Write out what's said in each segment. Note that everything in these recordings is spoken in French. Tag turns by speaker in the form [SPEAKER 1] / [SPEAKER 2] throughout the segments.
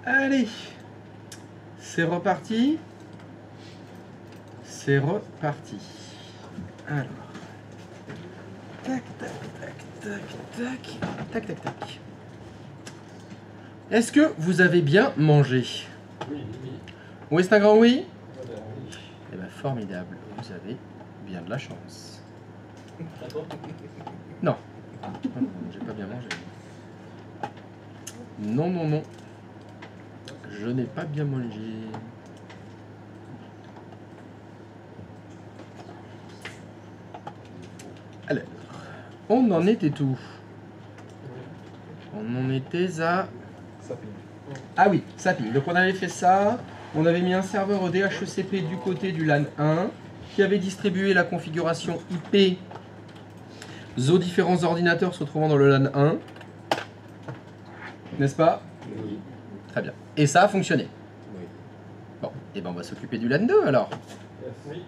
[SPEAKER 1] Allez, c'est reparti. C'est reparti. Alors, tac, tac, tac, tac, tac, tac, tac, tac. Est-ce que vous avez bien mangé?
[SPEAKER 2] Oui, oui.
[SPEAKER 1] Oui, c'est un grand oui?
[SPEAKER 2] Voilà, oui.
[SPEAKER 1] Eh bien, formidable. Vous avez bien de la chance.
[SPEAKER 2] D'accord.
[SPEAKER 1] Non. Non, j'ai pas bien mangé. Non, non, non. Je n'ai pas bien mangé. Alors, on en était où? On en était à...
[SPEAKER 2] Zapping.
[SPEAKER 1] Ah oui, zapping. Donc on avait fait ça. On avait mis un serveur au DHCP du côté du LAN 1 qui avait distribué la configuration IP aux différents ordinateurs se trouvant dans le LAN 1. N'est-ce pas?
[SPEAKER 2] Oui.
[SPEAKER 1] Très bien. Et ça a fonctionné.
[SPEAKER 2] Oui.
[SPEAKER 1] Bon, et ben on va s'occuper du LAN 2 alors.
[SPEAKER 2] Oui.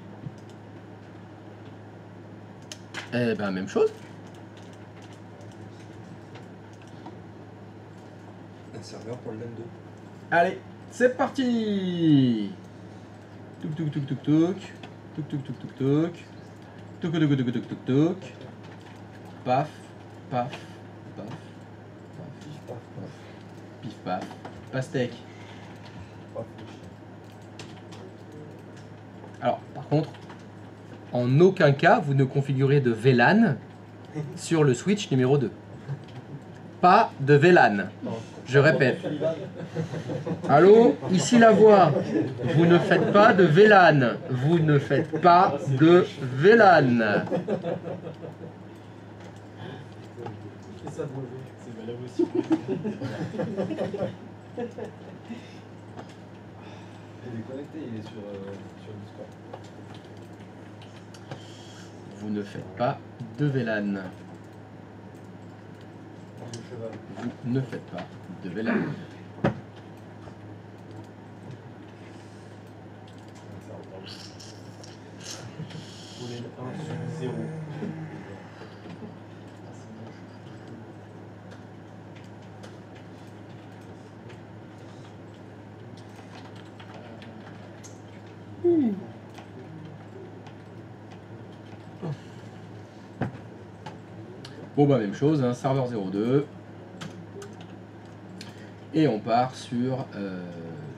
[SPEAKER 1] Eh ben même chose.
[SPEAKER 2] Un serveur pour le LAN 2.
[SPEAKER 1] Allez, c'est parti. Touk touk touk touk touk. Touk touk touk touk touk. Touk touk touk touk touk touk. Paf, paf, paf, paf, paf, pif paf. Pastèque. Alors, par contre, en aucun cas, vous ne configurez de VLAN sur le switch numéro 2. Pas de VLAN. Je répète. Allô, ici la voix. Vous ne faites pas de VLAN. Vous ne faites pas de VLAN.
[SPEAKER 2] C'est valable aussi. Il est connecté, il est sur Discord.
[SPEAKER 1] Vous ne faites pas de VLAN. Vous ne faites pas de VLAN.
[SPEAKER 2] Vous voulez 1 sur 0.
[SPEAKER 1] Bon bah même chose, hein, serveur 02. Et on part sur,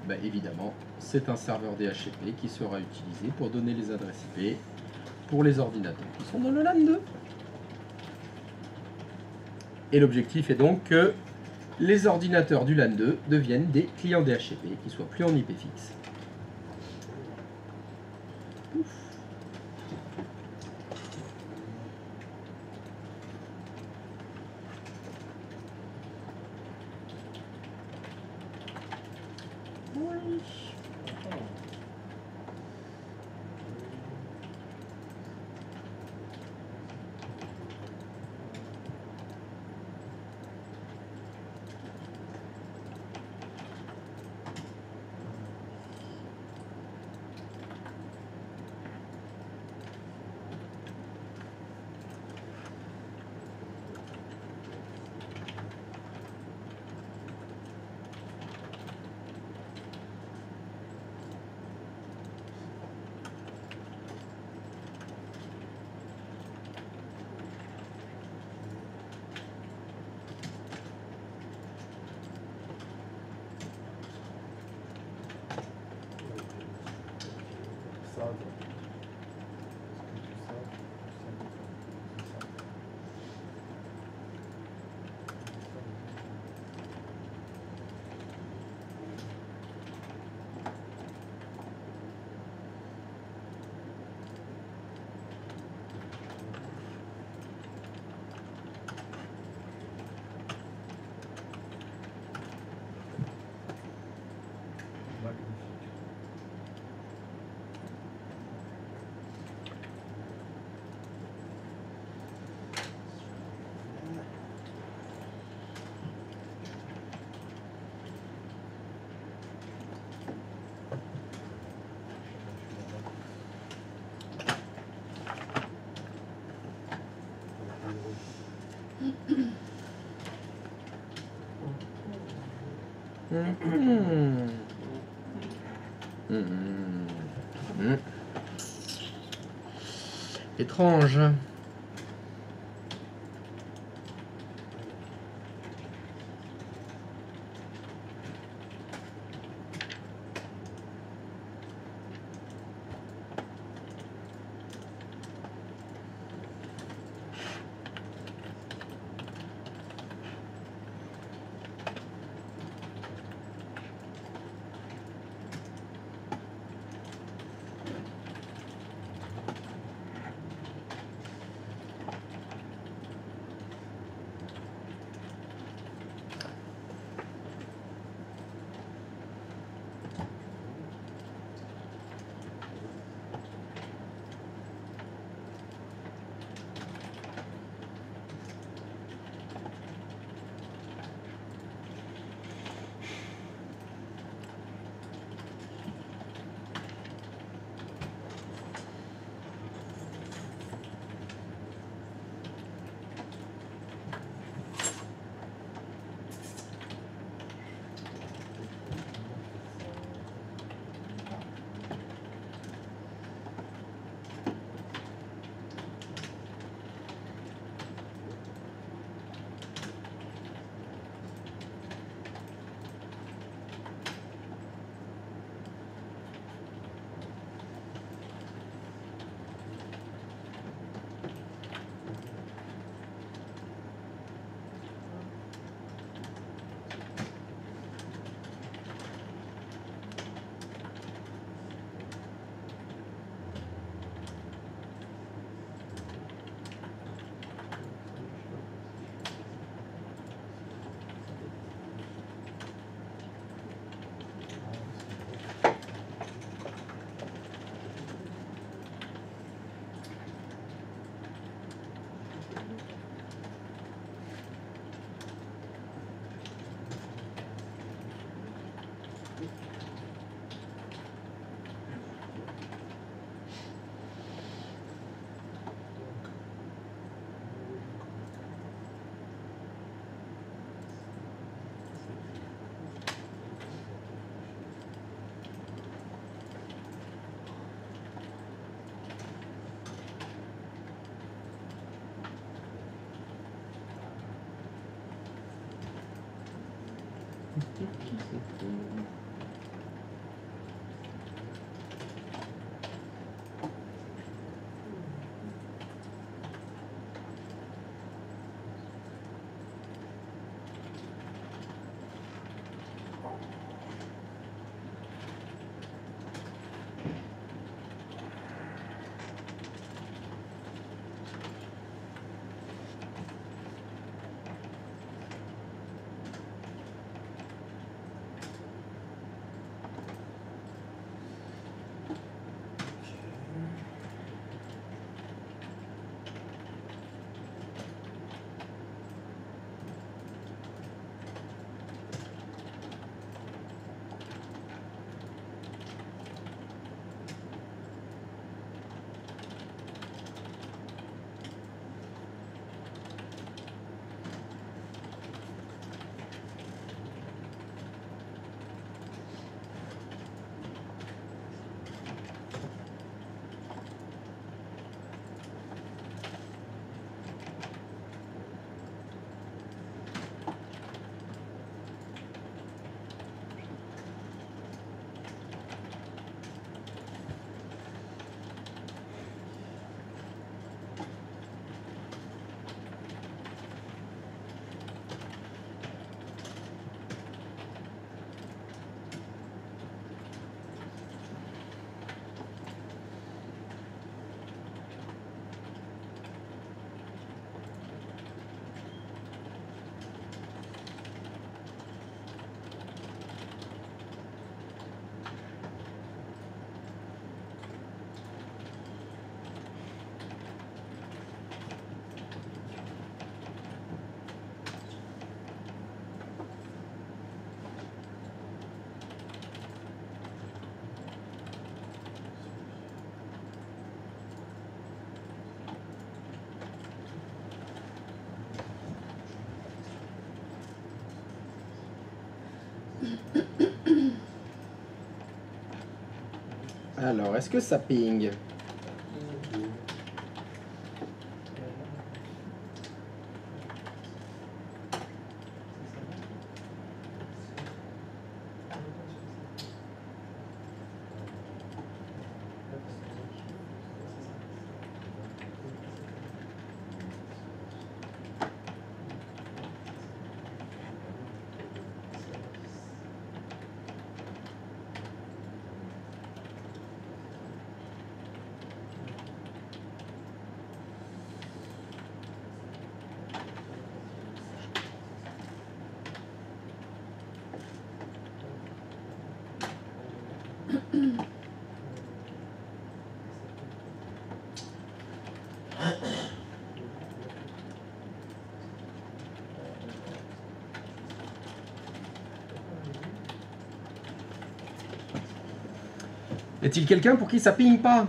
[SPEAKER 1] bah, évidemment, c'est un serveur DHCP qui sera utilisé pour donner les adresses IP pour les ordinateurs qui sont dans le LAN 2. Et l'objectif est donc que les ordinateurs du LAN 2 deviennent des clients DHCP qui soient plus en IP fixe. Mhm. Mhm. Étrange. Alors, est-ce que ça ping? Y a-t-il quelqu'un pour qui ça ping pas?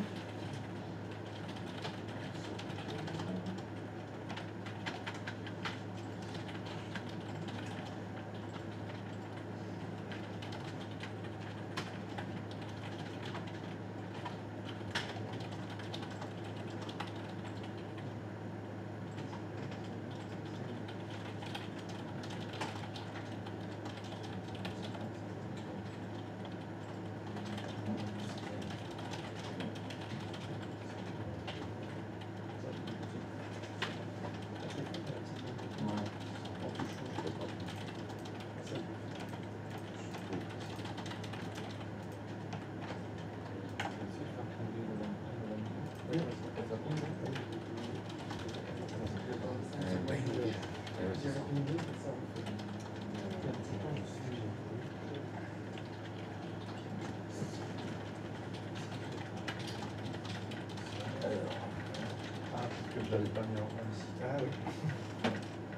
[SPEAKER 2] Je l'avais pas mis en place. Ah oui.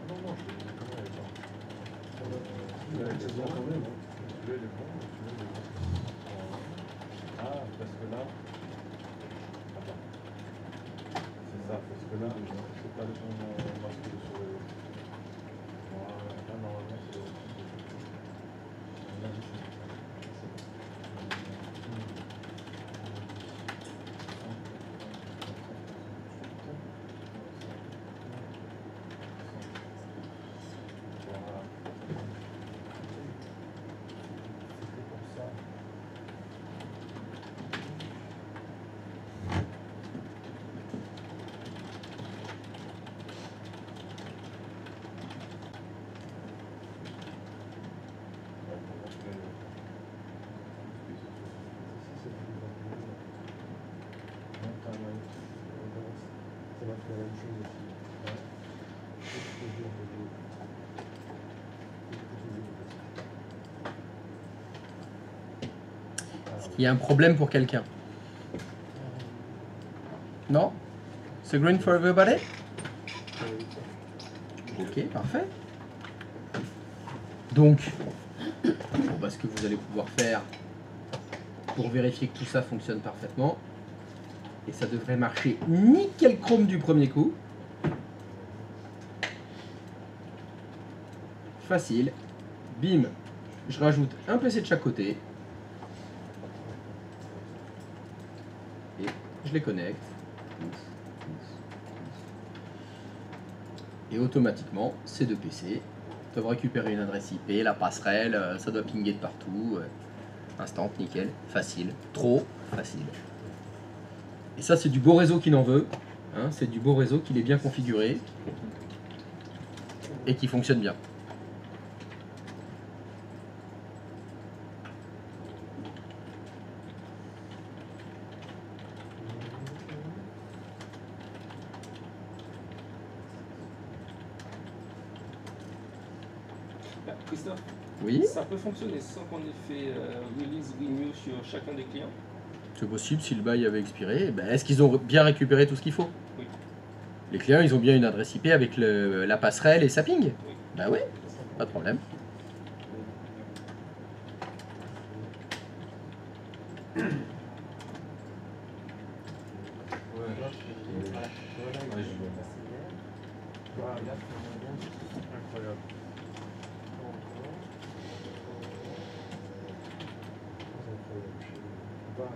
[SPEAKER 2] Non, non, je l'ai pas. Il est bon quand même. Il est bon. Ah, parce que là. Attends. C'est ça, parce que là, c'est pas le bon masque de surveillance. Là, normalement, c'est. Là, c'est.
[SPEAKER 1] Il y a un problème pour quelqu'un? Non? C'est green for everybody? Ok, parfait. Donc, ce que vous allez pouvoir faire pour vérifier que tout ça fonctionne parfaitement, et ça devrait marcher nickel chrome du premier coup. Facile. Bim. Je rajoute un PC de chaque côté. Et je les connecte. Et automatiquement, ces deux PC doivent récupérer une adresse IP, la passerelle, ça doit pinguer de partout. Instant, nickel, facile, trop facile. Et ça, c'est du beau réseau qui n'en veut. Hein, c'est du beau réseau qui est bien configuré et qui fonctionne bien.
[SPEAKER 3] Christophe,
[SPEAKER 1] Oui,
[SPEAKER 3] ça peut fonctionner sans qu'on ait fait release renew sur chacun des clients?
[SPEAKER 1] c'est possible si le bail avait expiré. Ben, est-ce qu'ils ont bien récupéré tout ce qu'il faut?
[SPEAKER 3] Oui.
[SPEAKER 1] Les clients, ils ont bien une adresse IP avec la passerelle et sa ping?
[SPEAKER 3] Oui.
[SPEAKER 1] Bah oui, pas de problème.
[SPEAKER 2] Incroyable. Voilà.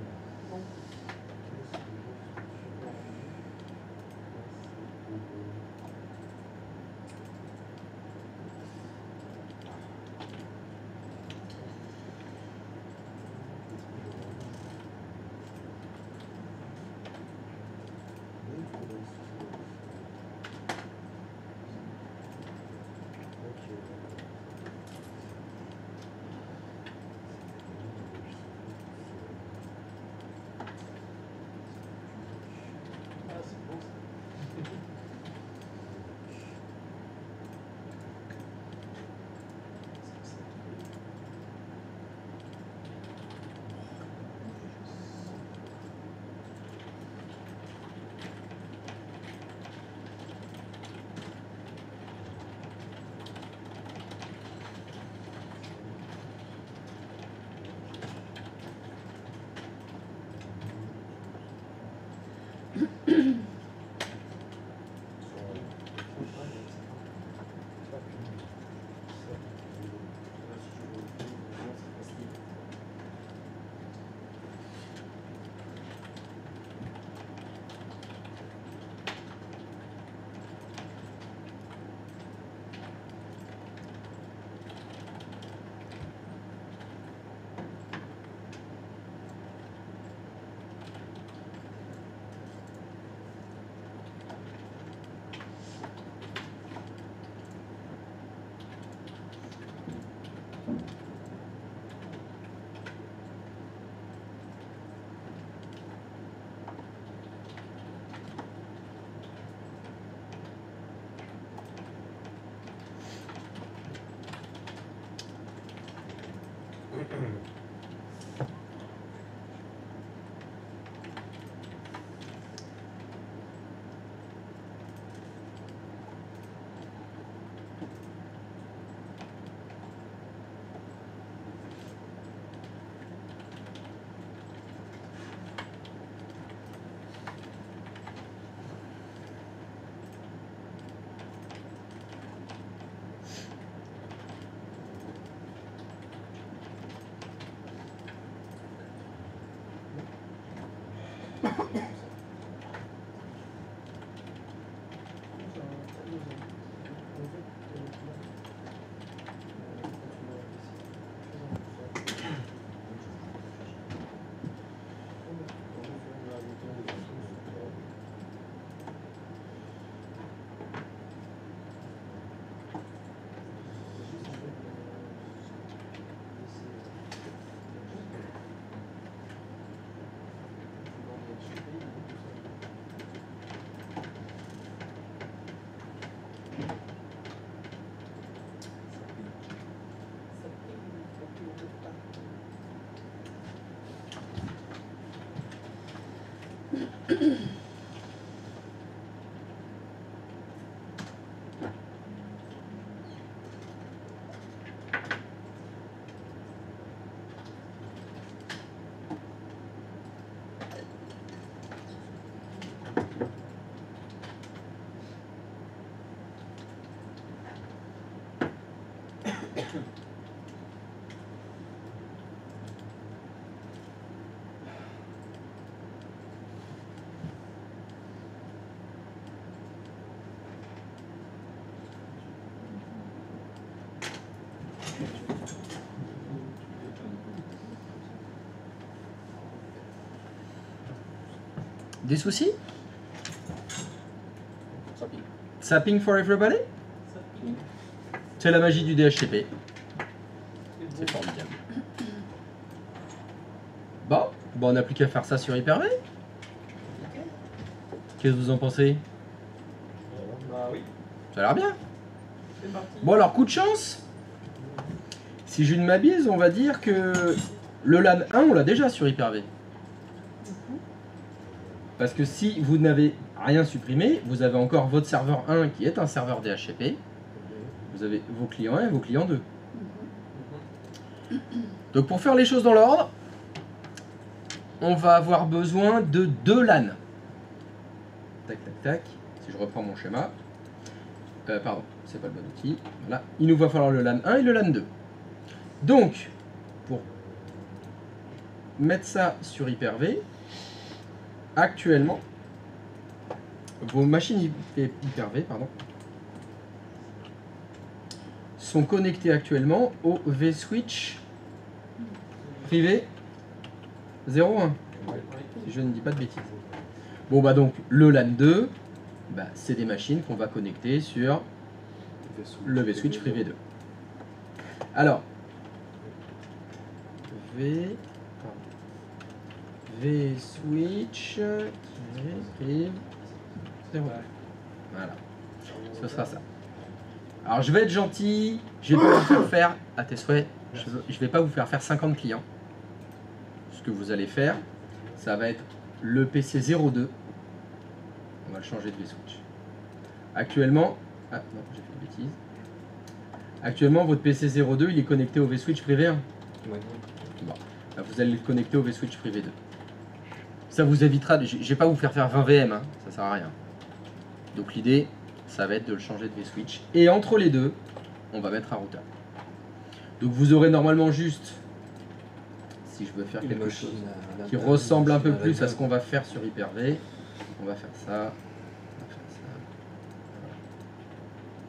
[SPEAKER 1] Des soucis? Sapping for everybody? C'est la magie du DHCP. C'est formidable. Bon, on n'a plus qu'à faire ça sur Hyper-V. Qu'est-ce que vous en pensez?
[SPEAKER 3] Bah oui,
[SPEAKER 1] Ça a l'air bien.
[SPEAKER 3] c'est parti.
[SPEAKER 1] Bon alors, coup de chance. Si je ne m'abuse, on va dire que le LAN 1, on l'a déjà sur Hyper-V. Parce que si vous n'avez rien supprimé, vous avez encore votre serveur 1 qui est un serveur DHCP. Vous avez vos clients 1 et vos clients 2. Donc pour faire les choses dans l'ordre, on va avoir besoin de 2 LAN. Tac, tac, tac. Si je reprends mon schéma. Pardon, c'est pas le bon outil. Voilà. Il nous va falloir le LAN 1 et le LAN 2. Donc, pour mettre ça sur Hyper-V, actuellement, vos machines Hyper-V sont connectées actuellement au vSwitch privé 01, si je ne dis pas de bêtises. Bon bah donc le LAN 2, bah, c'est des machines qu'on va connecter sur le vSwitch privé 2. Alors, vSwitch privé 0. Voilà, ce sera ça. Alors je vais être gentil, je vais pas vous faire faire, à tes souhaits, je vais pas vous faire faire 50 clients. Ce que vous allez faire, ça va être le PC 02. On va le changer de vSwitch. Actuellement, ah non, j'ai fait une bêtise. Actuellement, votre PC 02, il est connecté au vSwitch privé 1.
[SPEAKER 3] Ouais.
[SPEAKER 1] Bon, là, vous allez le connecter au vSwitch privé 2. Ça vous évitera, je vais pas vous faire 20 VM, hein, ça sert à rien. Donc l'idée, ça va être de le changer de vSwitch. Et entre les deux, on va mettre un routeur. Donc vous aurez normalement juste, si je veux faire quelque chose qui ressemble un peu plus à ce qu'on va faire sur Hyper-V, on va faire ça, on va faire ça. Voilà.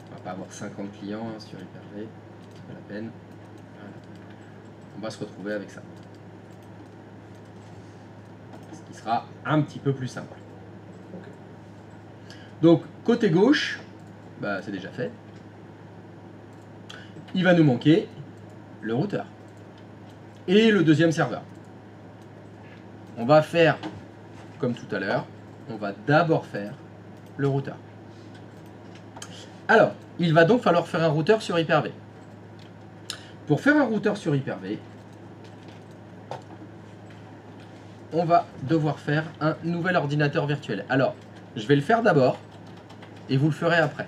[SPEAKER 1] On va pas avoir 50 clients hein, sur Hyper-V, c'est pas la peine. Voilà. On va se retrouver avec ça. Ce qui sera un petit peu plus simple. Donc côté gauche, bah, c'est déjà fait. Il va nous manquer le routeur et le deuxième serveur. On va faire comme tout à l'heure, on va d'abord faire le routeur. Alors, il va donc falloir faire un routeur sur Hyper-V. Pour faire un routeur sur Hyper-V, on va devoir faire un nouvel ordinateur virtuel. Alors, je vais le faire d'abord et vous le ferez après.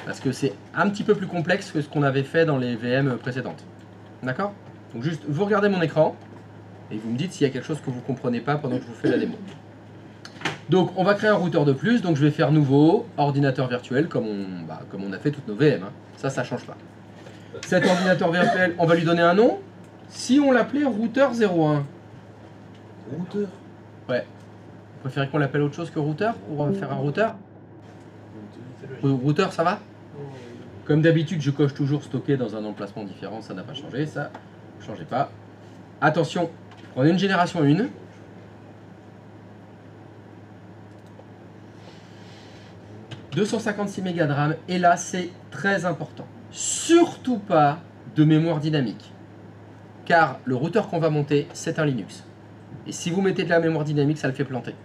[SPEAKER 1] Parce que c'est un petit peu plus complexe que ce qu'on avait fait dans les VM précédentes. D'accord? Donc juste, vous regardez mon écran et vous me dites s'il y a quelque chose que vous ne comprenez pas pendant que je vous fais la démo. Donc on va créer un routeur de plus, donc je vais faire nouveau, ordinateur virtuel, comme on a fait toutes nos VM. Hein. Ça ne change pas. Cet ordinateur virtuel, on va lui donner un nom. Si on l'appelait routeur 01.
[SPEAKER 2] Routeur?
[SPEAKER 1] Ouais. Vous préférez qu'on l'appelle autre chose que routeur pour faire un routeur? Routeur, ça va? Comme d'habitude, je coche toujours stocké dans un emplacement différent, ça n'a pas changé, ça ne changez pas. Attention, prenez une génération 1. « 256 mégas de RAM, et là c'est très important. Surtout pas de mémoire dynamique. Car le routeur qu'on va monter, c'est un Linux. Et si vous mettez de la mémoire dynamique, ça le fait planter.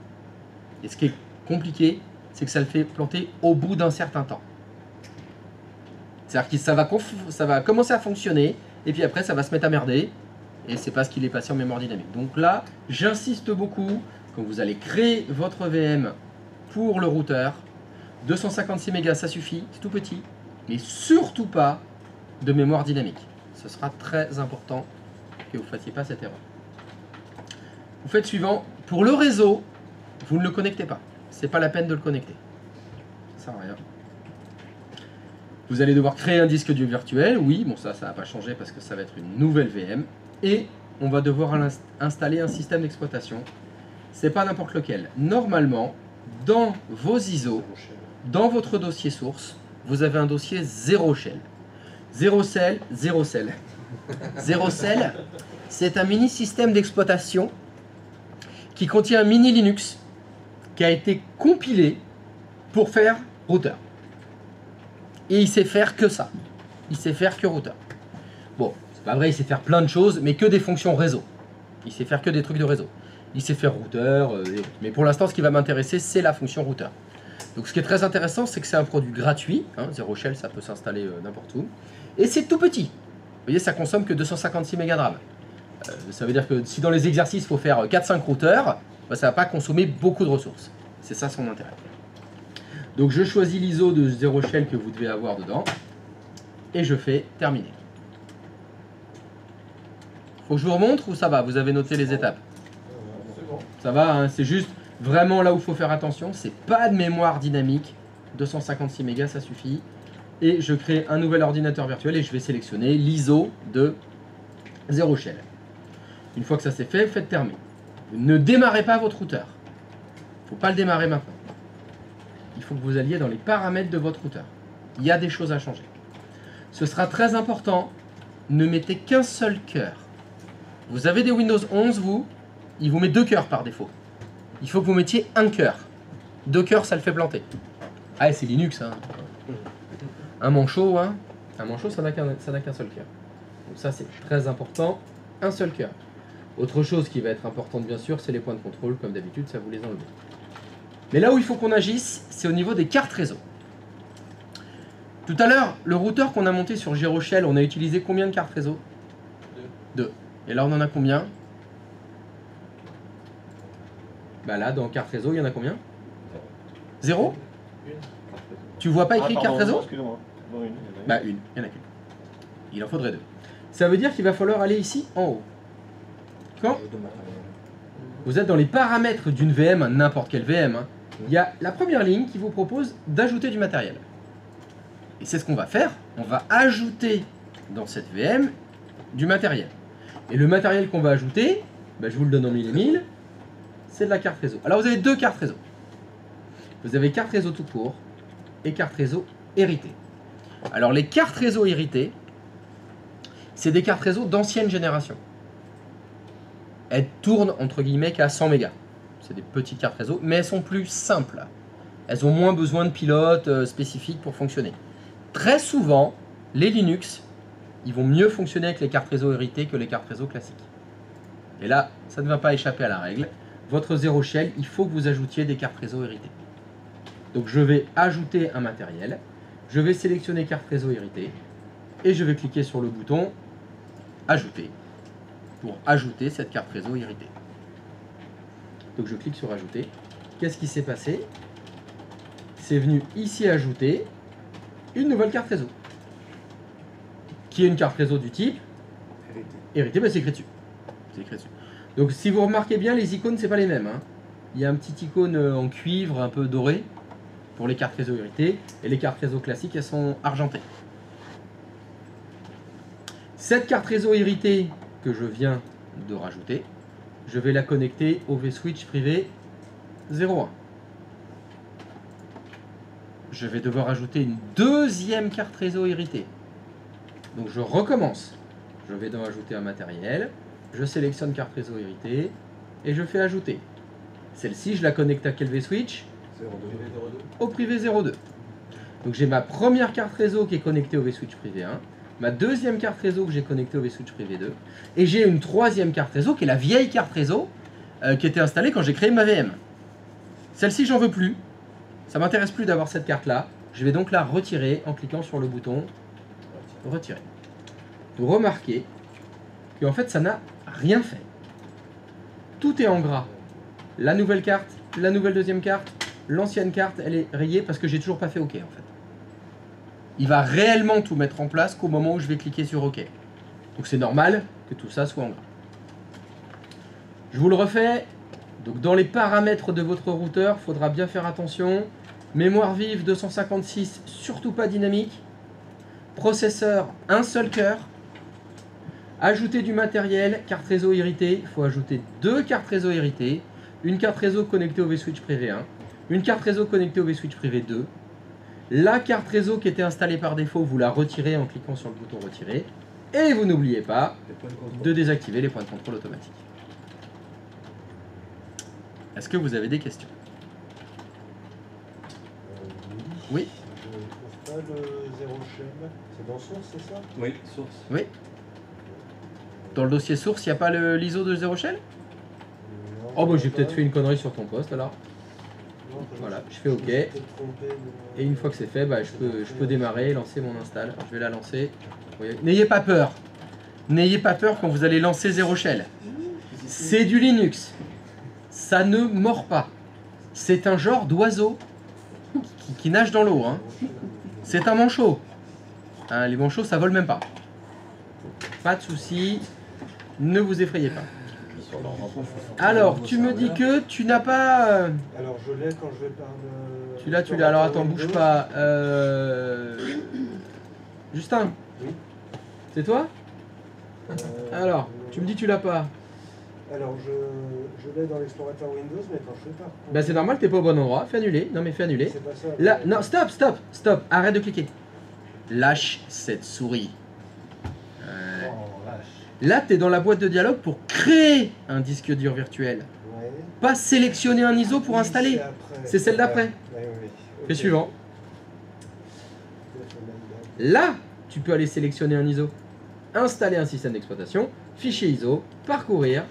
[SPEAKER 1] Et ce qui est compliqué, c'est que ça le fait planter au bout d'un certain temps. C'est-à-dire que ça va commencer à fonctionner, et puis après ça va se mettre à merder, et c'est parce qu'il est passé en mémoire dynamique. Donc là, j'insiste beaucoup, quand vous allez créer votre VM pour le routeur, 256 mégas ça suffit, c'est tout petit, mais surtout pas de mémoire dynamique. Ce sera très important que vous ne fassiez pas cette erreur. Vous faites suivant, pour le réseau, vous ne le connectez pas. C'est pas la peine de le connecter. Ça sert à rien. Vous allez devoir créer un disque dur virtuel. Oui, bon ça va pas changer parce que ça va être une nouvelle VM. Et on va devoir installer un système d'exploitation. C'est pas n'importe lequel. Normalement, dans vos ISO, dans votre dossier source, vous avez un dossier 0 shell. 0 shell, 0 shell. 0 shell, c'est un mini système d'exploitation qui contient un mini Linux qui a été compilé pour faire routeur. Et il sait faire que ça. Il sait faire que routeur. Bon, c'est pas vrai, il sait faire plein de choses, mais que des fonctions réseau. Il sait faire que des trucs de réseau. Il sait faire routeur, mais pour l'instant, ce qui va m'intéresser, c'est la fonction routeur. Donc ce qui est très intéressant, c'est que c'est un produit gratuit. Hein, 0 shell, ça peut s'installer n'importe où. Et c'est tout petit. Vous voyez, ça consomme que 256 mégas de RAM. Ça veut dire que si dans les exercices, il faut faire 4-5 routeurs, bah, ça ne va pas consommer beaucoup de ressources. C'est ça son intérêt. Donc je choisis l'ISO de 0 shell que vous devez avoir dedans. Et je fais terminer. Faut que je vous remontre ou ça va? Vous avez noté les étapes? Ça va, hein, c'est juste vraiment là où il faut faire attention. C'est pas de mémoire dynamique. 256 mégas, ça suffit. Et je crée un nouvel ordinateur virtuel et je vais sélectionner l'ISO de 0 shell. Une fois que ça c'est fait, faites terminer. Ne démarrez pas votre routeur. Il ne faut pas le démarrer maintenant. Il faut que vous alliez dans les paramètres de votre routeur. Il y a des choses à changer. Ce sera très important. Ne mettez qu'un seul cœur. Vous avez des Windows 11, vous, il vous met 2 cœurs par défaut. Il faut que vous mettiez un cœur. 2 cœurs, ça le fait planter. Ah, c'est Linux, hein. Un manchot, hein. Un manchot, ça n'a qu'un seul cœur. Donc ça, c'est très important. Un seul cœur. Autre chose qui va être importante, bien sûr, c'est les points de contrôle. Comme d'habitude, ça vous les enlevez. Mais là où il faut qu'on agisse, c'est au niveau des cartes réseau. Tout à l'heure, le routeur qu'on a monté sur Zero Shell, on a utilisé combien de cartes réseau? 2. Et là, on en a combien? Bah là, dans carte réseau, il y en a combien? 0? Tu vois pas écrit carte réseau?
[SPEAKER 2] Excusez-moi. Non, une.
[SPEAKER 1] Bah une, il y en a qu'une. Il en faudrait 2. Ça veut dire qu'il va falloir aller ici, en haut. Quand? vous êtes dans les paramètres d'une VM, n'importe quelle VM, hein, il y a la première ligne qui vous propose d'ajouter du matériel. Et c'est ce qu'on va faire, on va ajouter dans cette VM du matériel. Et le matériel qu'on va ajouter, ben, je vous le donne en mille et mille, c'est de la carte réseau. Alors vous avez deux cartes réseau. Vous avez carte réseau tout court et carte réseau héritée. Alors les cartes réseau héritées, c'est des cartes réseau d'ancienne génération. Elles tournent entre guillemets qu'à 100 mégas. C'est des petites cartes réseau, mais elles sont plus simples. Elles ont moins besoin de pilotes spécifiques pour fonctionner. Très souvent, les Linux, ils vont mieux fonctionner avec les cartes réseau héritées que les cartes réseau classiques. Et là, ça ne va pas échapper à la règle. Votre zéro shell, il faut que vous ajoutiez des cartes réseau héritées. Donc je vais ajouter un matériel, je vais sélectionner carte réseau héritée, et je vais cliquer sur le bouton Ajouter, pour ajouter cette carte réseau héritée. Donc je clique sur Ajouter. Qu'est-ce qui s'est passé? C'est venu ici ajouter une nouvelle carte réseau, qui est une carte réseau du type héritée, ben c'est écrit dessus. C'est écrit dessus. Donc si vous remarquez bien, les icônes, c'est pas les mêmes, hein. Il y a un petit icône en cuivre un peu doré pour les cartes réseau héritées, et les cartes réseau classiques, elles sont argentées. Cette carte réseau héritée que je viens de rajouter, je vais la connecter au vSwitch privé 01. Je vais devoir ajouter une deuxième carte réseau héritée. Donc je recommence. Je vais donc ajouter un matériel, je sélectionne carte réseau héritée, et je fais ajouter. Celle-ci, je la connecte à quel vSwitch? Au privé 02. Donc j'ai ma première carte réseau qui est connectée au vSwitch privé 1, ma deuxième carte réseau que j'ai connectée au vSwitch privé 2, et j'ai une troisième carte réseau qui est la vieille carte réseau qui était installée quand j'ai créé ma VM. Celle-ci, j'en veux plus. Ça m'intéresse plus d'avoir cette carte-là. Je vais donc la retirer en cliquant sur le bouton Retirer. Vous remarquez qu'en fait, ça n'a rien fait. Tout est en gras. La nouvelle carte, la nouvelle deuxième carte, l'ancienne carte, elle est rayée parce que j'ai toujours pas fait OK en fait. Il va réellement tout mettre en place qu'au moment où je vais cliquer sur OK. Donc c'est normal que tout ça soit en gras. Je vous le refais. Donc dans les paramètres de votre routeur, il faudra bien faire attention. Mémoire vive 256, surtout pas dynamique. Processeur, un seul cœur. Ajouter du matériel, carte réseau héritée. Il faut ajouter deux cartes réseau héritées. Une carte réseau connectée au vSwitch privé 1. Une carte réseau connectée au vSwitch privé 2. La carte réseau qui était installée par défaut, vous la retirez en cliquant sur le bouton retirer. Et vous n'oubliez pas de désactiver les points de contrôle automatiques. Est-ce que vous avez des questions? Oui.
[SPEAKER 2] Je trouve pas le zéro shell. C'est dans source, c'est ça?
[SPEAKER 3] Oui, source.
[SPEAKER 1] Oui. Dans le dossier source, il n'y a pas l'ISO de zéro shell?
[SPEAKER 2] Non,
[SPEAKER 1] Oh bah j'ai peut-être
[SPEAKER 2] pas.
[SPEAKER 1] fait une connerie sur ton poste alors.
[SPEAKER 2] Non,
[SPEAKER 1] Voilà, je fais OK.
[SPEAKER 2] me suis peut-être trompé de-
[SPEAKER 1] Et une fois que c'est fait, bah, je peux démarrer, lancer mon install. Alors, je vais la lancer. N'ayez pas peur. N'ayez pas peur quand vous allez lancer zéro shell. C'est du Linux. Ça ne mord pas. C'est un genre d'oiseau qui nage dans l'eau. Hein. C'est un manchot. Hein, les manchots, ça vole même pas. Pas de souci. Ne vous effrayez pas. Alors, tu me dis que tu n'as pas...
[SPEAKER 2] Alors je l'ai quand je vais par le...
[SPEAKER 1] Tu l'as. Alors attends, bouge pas. Justin,
[SPEAKER 2] Oui.
[SPEAKER 1] c'est toi? Alors, tu me dis tu l'as pas.
[SPEAKER 2] Alors je l'ai dans l'explorateur Windows, mais quand je fais pas.
[SPEAKER 1] Bah c'est normal, t'es pas au bon endroit. Fais annuler. Non mais fais annuler.
[SPEAKER 2] C'est pas ça.
[SPEAKER 1] Là, non, stop. Arrête de cliquer. Lâche cette souris. Là, t'es dans la boîte de dialogue pour créer un disque dur virtuel.
[SPEAKER 2] Ouais.
[SPEAKER 1] Pas sélectionner un ISO pour
[SPEAKER 2] Oui,
[SPEAKER 1] installer.
[SPEAKER 2] c'est après.
[SPEAKER 1] C'est celle d'après.
[SPEAKER 2] Ouais, oui.
[SPEAKER 1] Fais
[SPEAKER 2] Ok.
[SPEAKER 1] suivant. Là, tu peux aller sélectionner un ISO, installer un système d'exploitation, fichier ISO, parcourir.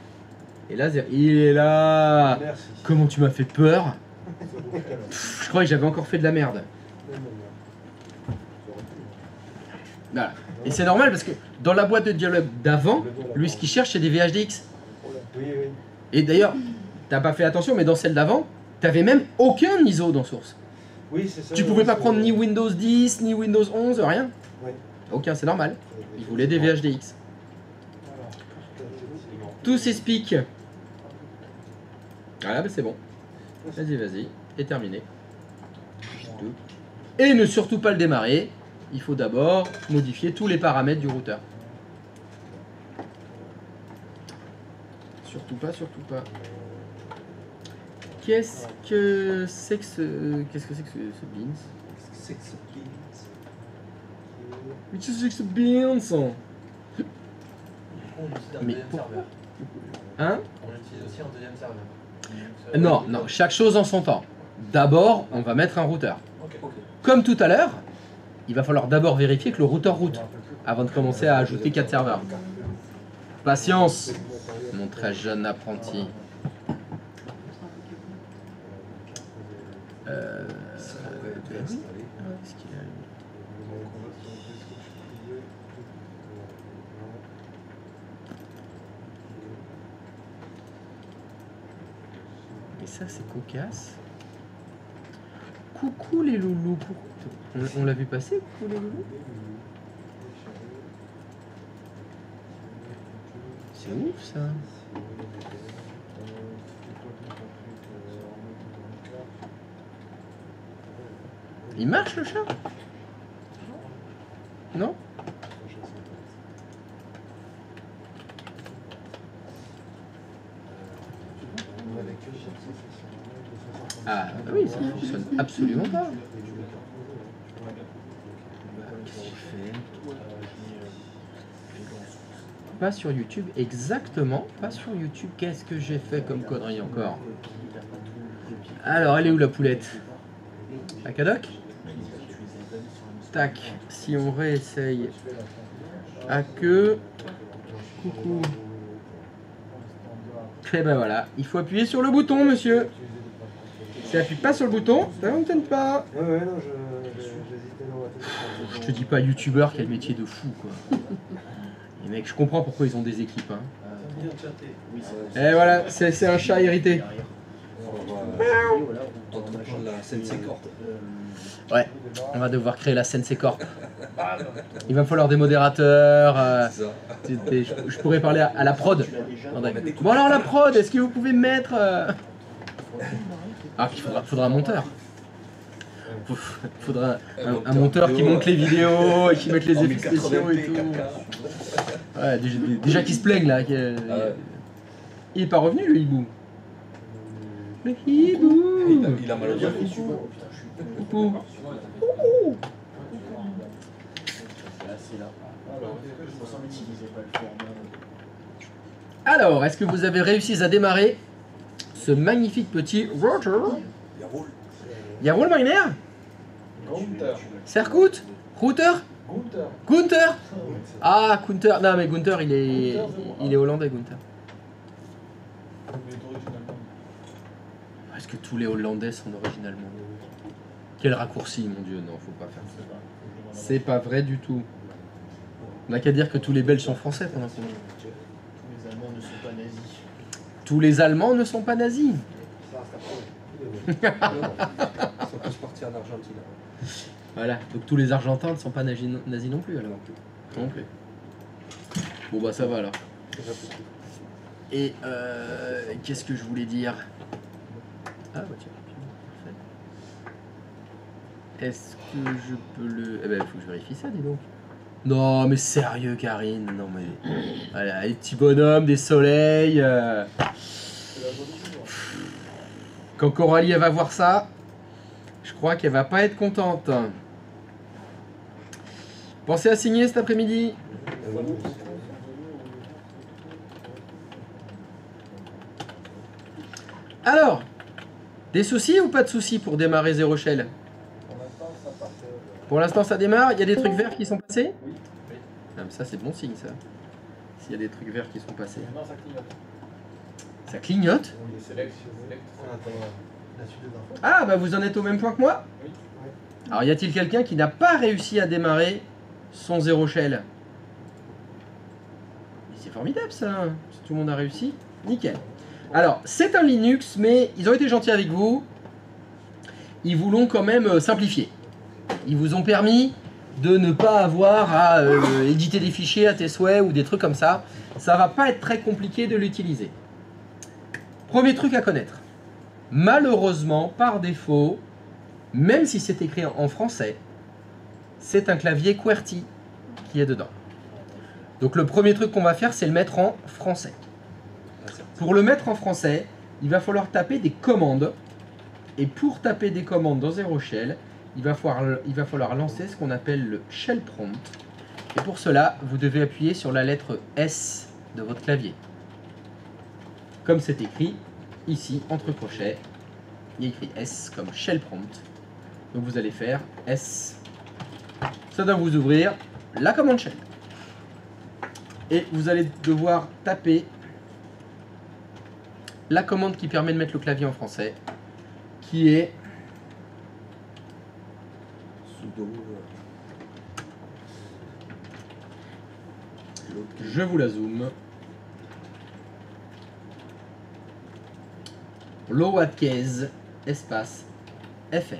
[SPEAKER 1] Et là, il est là.
[SPEAKER 2] Merci.
[SPEAKER 1] Comment tu m'as fait peur? Je croyais que j'avais encore fait de la merde. Voilà. Et c'est normal parce que dans la boîte de dialogue d'avant, lui, ce qu'il cherche, c'est des VHDX.
[SPEAKER 2] Oui.
[SPEAKER 1] Et d'ailleurs, t'as pas fait attention, mais dans celle d'avant, t'avais même aucun ISO dans Source.
[SPEAKER 2] Oui, c'est ça.
[SPEAKER 1] Tu pouvais pas
[SPEAKER 2] c'est-
[SPEAKER 1] prendre ni Windows 10, ni Windows 11, rien.
[SPEAKER 2] Ouais.
[SPEAKER 1] Aucun, c'est normal. Il voulait des VHDX. Tout s'explique Voilà, bah c'est bon. Vas-y, vas-y. Et terminé. Et ne surtout pas le démarrer. Il faut d'abord modifier tous les paramètres du routeur. Surtout pas, surtout pas. Qu'est-ce que c'est que ce beans?
[SPEAKER 4] C'est que ce qui.
[SPEAKER 1] Mais qu'est-ce que c'est que ce beans?
[SPEAKER 4] On l'utilise dans le
[SPEAKER 1] Mais
[SPEAKER 4] deuxième
[SPEAKER 1] pourquoi?
[SPEAKER 4] serveur.
[SPEAKER 1] Hein?
[SPEAKER 4] On l'utilise aussi en deuxième serveur.
[SPEAKER 1] Non, non, chaque chose en son temps. D'abord, on va mettre un routeur.
[SPEAKER 4] Ok.
[SPEAKER 1] Comme tout à l'heure, il va falloir d'abord vérifier que le routeur route avant de commencer à ajouter 4 serveurs. Patience, mon très jeune apprenti. Qu'est-ce qu'il a eu? Mais ça, c'est cocasse. Coucou les loulous. On l'a vu passer, coucou les loulous? C'est ouf ça. Il marche le chat? Non? Ah bah oui, ça fonctionne absolument pas. Qu'est-ce qu'il fait? Pas sur YouTube, exactement. Pas sur YouTube. Qu'est-ce que j'ai fait comme connerie encore? Alors, elle est où la poulette? La cadoc? Tac. Si on réessaye à queue. Coucou. Et ben voilà. Il faut appuyer sur le bouton, monsieur. Si tu appuies pas sur le bouton, ça ne fonctionne pas.
[SPEAKER 2] Ouais, non, j'hésitais dans ma tête.
[SPEAKER 1] Je te dis pas youtubeur, quel métier de fou, quoi. Les mecs, je comprends pourquoi ils ont des équipes. Hein. Et voilà, c'est un chat irrité.
[SPEAKER 4] La Sensei Corp.
[SPEAKER 1] Ouais, on va devoir créer la Sensei Corp. Il va me falloir des modérateurs. Je pourrais parler à la prod. Attendez. Bon alors la prod, est-ce que vous pouvez me mettre... Ah, il faudra un monteur. Faudra un monteur qui monte les vidéos et qui mette les effets spéciaux et tout. Ouais, déjà qui se plaigne là. Il est pas revenu le hibou. Le hibou.
[SPEAKER 4] Il a mal au dos.
[SPEAKER 1] Coucou. Alors, est-ce que vous avez réussi à démarrer ce magnifique petit router? Yarol Miner? Serkout? Router? Gunther? Ah, Gunther. Non, mais Gunther, il est hollandais, Gunther. Est-ce que tous les Hollandais sont d'origine allemande? Quel raccourci, mon Dieu, non, faut pas faire ça. C'est pas vrai du tout. On n'a qu'à dire que tous les Belges sont français pendant ce moment.
[SPEAKER 4] Tous les Allemands ne sont pas nazis.
[SPEAKER 1] Tous les Allemands ne sont pas nazis.
[SPEAKER 4] Ils sont tous partis en Argentine.
[SPEAKER 1] Voilà, donc tous les Argentins ne sont pas nazis non plus alors. Non plus. Bon bah ça va alors. Et qu'est-ce que je voulais dire? Ah bah tiens, parfait. Est-ce que je peux le... Eh ben il faut que je vérifie ça, dis donc. Non mais sérieux Karine, non mais... Voilà, les petits bonhommes, des soleils... Quand Coralie elle va voir ça, je crois qu'elle va pas être contente. Pensez à signer cet après-midi. Alors, des soucis ou pas de soucis pour démarrer Zero Shell? Pour l'instant ça démarre, il y a des trucs verts qui sont passés? Oui. Ah, mais ça c'est bon signe ça. S'il y a des trucs verts qui sont passés.
[SPEAKER 2] Non, ça clignote.
[SPEAKER 1] Ça clignote?
[SPEAKER 2] Oui,
[SPEAKER 1] Ah bah vous en êtes au même point que moi?
[SPEAKER 2] Oui.
[SPEAKER 1] Alors y a-t-il quelqu'un qui n'a pas réussi à démarrer son Zero Shell? C'est formidable ça, si tout le monde a réussi, nickel. Alors c'est un Linux mais ils ont été gentils avec vous, ils vous l'ont quand même simplifié. Ils vous ont permis de ne pas avoir à éditer des fichiers à tes souhaits ou des trucs comme ça. Ça va pas être très compliqué de l'utiliser. Premier truc à connaître. Malheureusement, par défaut, même si c'est écrit en français, c'est un clavier QWERTY qui est dedans. Donc le premier truc qu'on va faire, c'est le mettre en français. Pour le mettre en français, il va falloir taper des commandes. Et pour taper des commandes dans Zero Shell, il va falloir lancer ce qu'on appelle le shell prompt. Et pour cela, vous devez appuyer sur la lettre S de votre clavier. Comme c'est écrit ici, entre crochets, il y a écrit S comme shell prompt. Donc vous allez faire S. Ça doit vous ouvrir la commande shell. Et vous allez devoir taper la commande qui permet de mettre le clavier en français, qui est
[SPEAKER 4] Sudo.
[SPEAKER 1] je vous la zoome. Lowercase espace FR.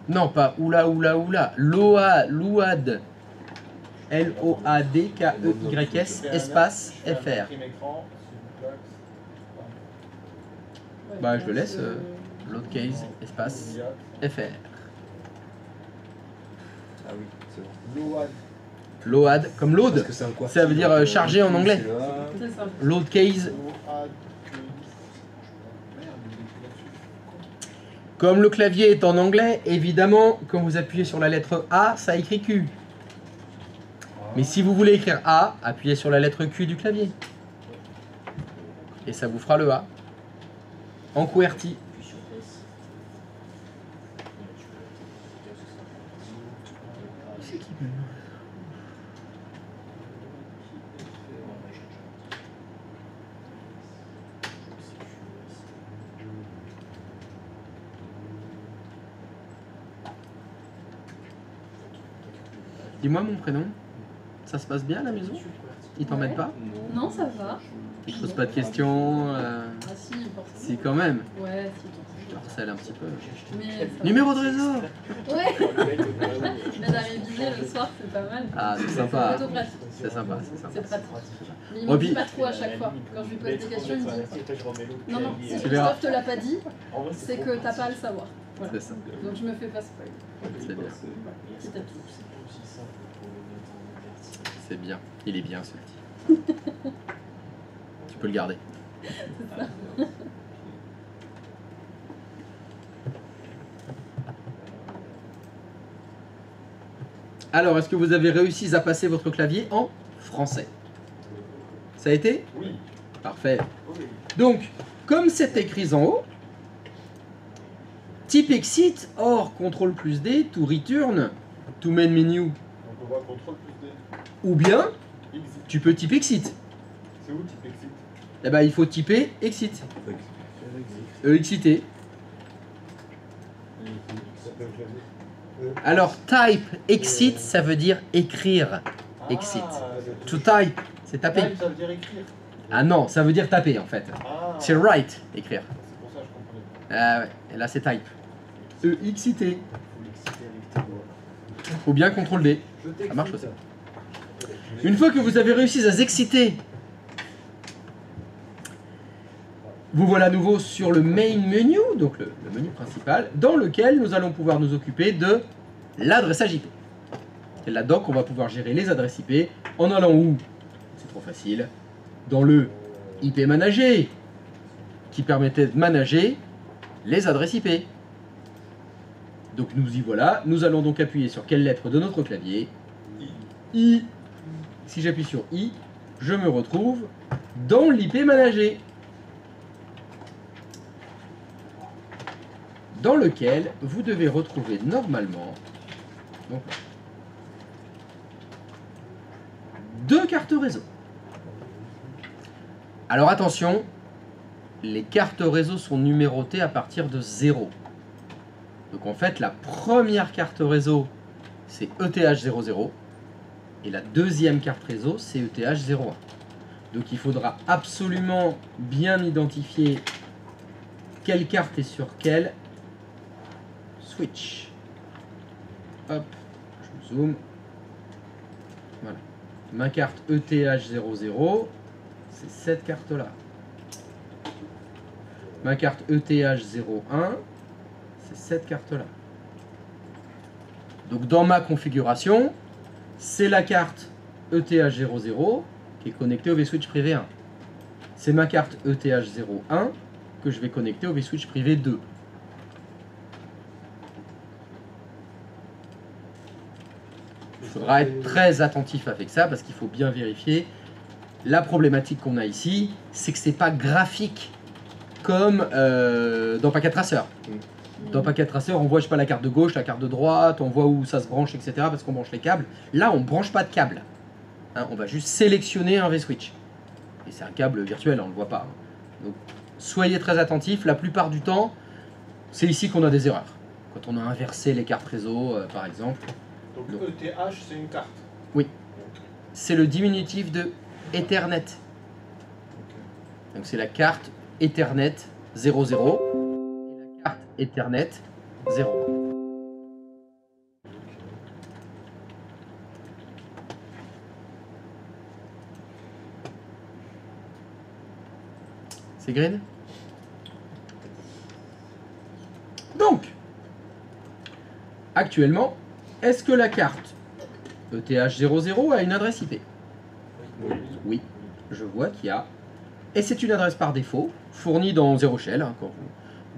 [SPEAKER 1] Non, pas oula oula oula. Load. L-O-A-D-K-E-Y-S espace FR. Bah, je le laisse. Loadcase espace FR.
[SPEAKER 4] Ah oui, c'est bon.
[SPEAKER 1] Load, comme load.
[SPEAKER 4] Parce que c'est un QWERTY,
[SPEAKER 1] Ça veut dire
[SPEAKER 4] donc,
[SPEAKER 1] charger en anglais.
[SPEAKER 4] c'est là.
[SPEAKER 5] C'est ça.
[SPEAKER 1] Loadcase. Comme le clavier est en anglais, évidemment, quand vous appuyez sur la lettre A, ça écrit Q. Mais si vous voulez écrire A, appuyez sur la lettre Q du clavier. Et ça vous fera le A. En QWERTY. Dis-moi mon prénom. Ça se passe bien à la maison? Ils t'embêtent
[SPEAKER 5] Ouais.
[SPEAKER 1] pas?
[SPEAKER 5] Non, ça va.
[SPEAKER 1] Ils te posent pas de questions?
[SPEAKER 5] Ah si, forcément.
[SPEAKER 1] Si quand même.
[SPEAKER 5] Ouais,
[SPEAKER 1] Je te harcèle un petit peu.
[SPEAKER 5] si. Mais ça
[SPEAKER 1] Numéro de réseau!
[SPEAKER 5] va. Ouais. Mais la réviser le soir, c'est pas mal.
[SPEAKER 1] Ah, c'est
[SPEAKER 5] C'est
[SPEAKER 1] sympa.
[SPEAKER 5] plutôt pratique.
[SPEAKER 1] C'est sympa, c'est sympa.
[SPEAKER 5] C'est pratique. Mais il
[SPEAKER 1] Oh,
[SPEAKER 5] me
[SPEAKER 1] puis-
[SPEAKER 5] dit pas trop à chaque fois. Quand je lui pose des questions, il me dit non, non, si
[SPEAKER 1] Tu verras.
[SPEAKER 5] Christophe te l'a pas dit, c'est que t'as pas à le savoir. Voilà.
[SPEAKER 1] C'est ça.
[SPEAKER 5] Donc je me fais pas spoil.
[SPEAKER 1] C'est bien.
[SPEAKER 5] Petit à petit.
[SPEAKER 1] C'est bien. Il est bien ce petit. Tu peux le garder. Alors, est-ce que vous avez réussi à passer votre clavier en français? Ça a été?
[SPEAKER 2] Oui.
[SPEAKER 1] Parfait. Donc, comme c'est écrit en haut, type exit or Ctrl plus D to return to main menu.
[SPEAKER 2] On peut voir CTRL plus D.
[SPEAKER 1] Ou bien,
[SPEAKER 2] Exit.
[SPEAKER 1] tu peux type exit.
[SPEAKER 2] C'est où type exit?
[SPEAKER 1] Eh ben, il faut typer exit. Excité. Alors, type exit, ça veut dire écrire. Exit. To type, c'est taper.
[SPEAKER 2] Ça veut dire écrire.
[SPEAKER 1] Ah non, ça veut dire taper en fait.
[SPEAKER 2] Ah.
[SPEAKER 1] C'est write, écrire.
[SPEAKER 2] C'est pour ça que je comprenais pas.
[SPEAKER 1] Ah ouais, et là c'est type. Excité.
[SPEAKER 4] Faut l'exciter avec tes doigts.
[SPEAKER 1] Ou bien CTRL D. Ça marche aussi. Une fois que vous avez réussi à s'exciter, vous voilà à nouveau sur le main menu, donc le menu principal, dans lequel nous allons pouvoir nous occuper de l'adressage IP. C'est là-dedans qu'on va pouvoir gérer les adresses IP en allant où? C'est trop facile. Dans le IP manager, qui permettait de manager les adresses IP. Donc nous y voilà. Nous allons donc appuyer sur quelle lettre de notre clavier? I. Si j'appuie sur I, je me retrouve dans l'IP manager, dans lequel vous devez retrouver normalement donc, deux cartes réseau. Alors attention, les cartes réseau sont numérotées à partir de 0. Donc en fait, la première carte réseau, c'est ETH00. Et la deuxième carte réseau, c'est ETH01. Donc il faudra absolument bien identifier quelle carte est sur quelle switch. Hop, je zoome. Voilà. Ma carte ETH00, c'est cette carte-là. Ma carte ETH01, c'est cette carte-là. Donc dans ma configuration, c'est la carte ETH00 qui est connectée au vSwitch privé 1. C'est ma carte ETH01 que je vais connecter au vSwitch privé 2. Il faudra être très attentif avec ça parce qu'il faut bien vérifier. La problématique qu'on a ici, c'est que c'est pas graphique comme dans Packet Tracer. Dans Packet Tracer, on voit je sais pas, la carte de gauche, la carte de droite, on voit où ça se branche, etc. parce qu'on branche les câbles. Là, on ne branche pas de câble. Hein, on va juste sélectionner un vSwitch. Et c'est un câble virtuel, on ne le voit pas. Donc, soyez très attentifs. La plupart du temps, c'est ici qu'on a des erreurs. Quand on a inversé les cartes réseau, par exemple.
[SPEAKER 2] Donc ETH, c'est une carte.
[SPEAKER 1] Oui. C'est le diminutif de Ethernet. Donc c'est la carte Ethernet 00 et la carte Ethernet 0. C'est green. Donc, actuellement, est-ce que la carte ETH00 a une adresse IP? Oui, je vois qu'il y a. Et c'est une adresse par défaut, fournie dans Zero Shell. Hein, quand vous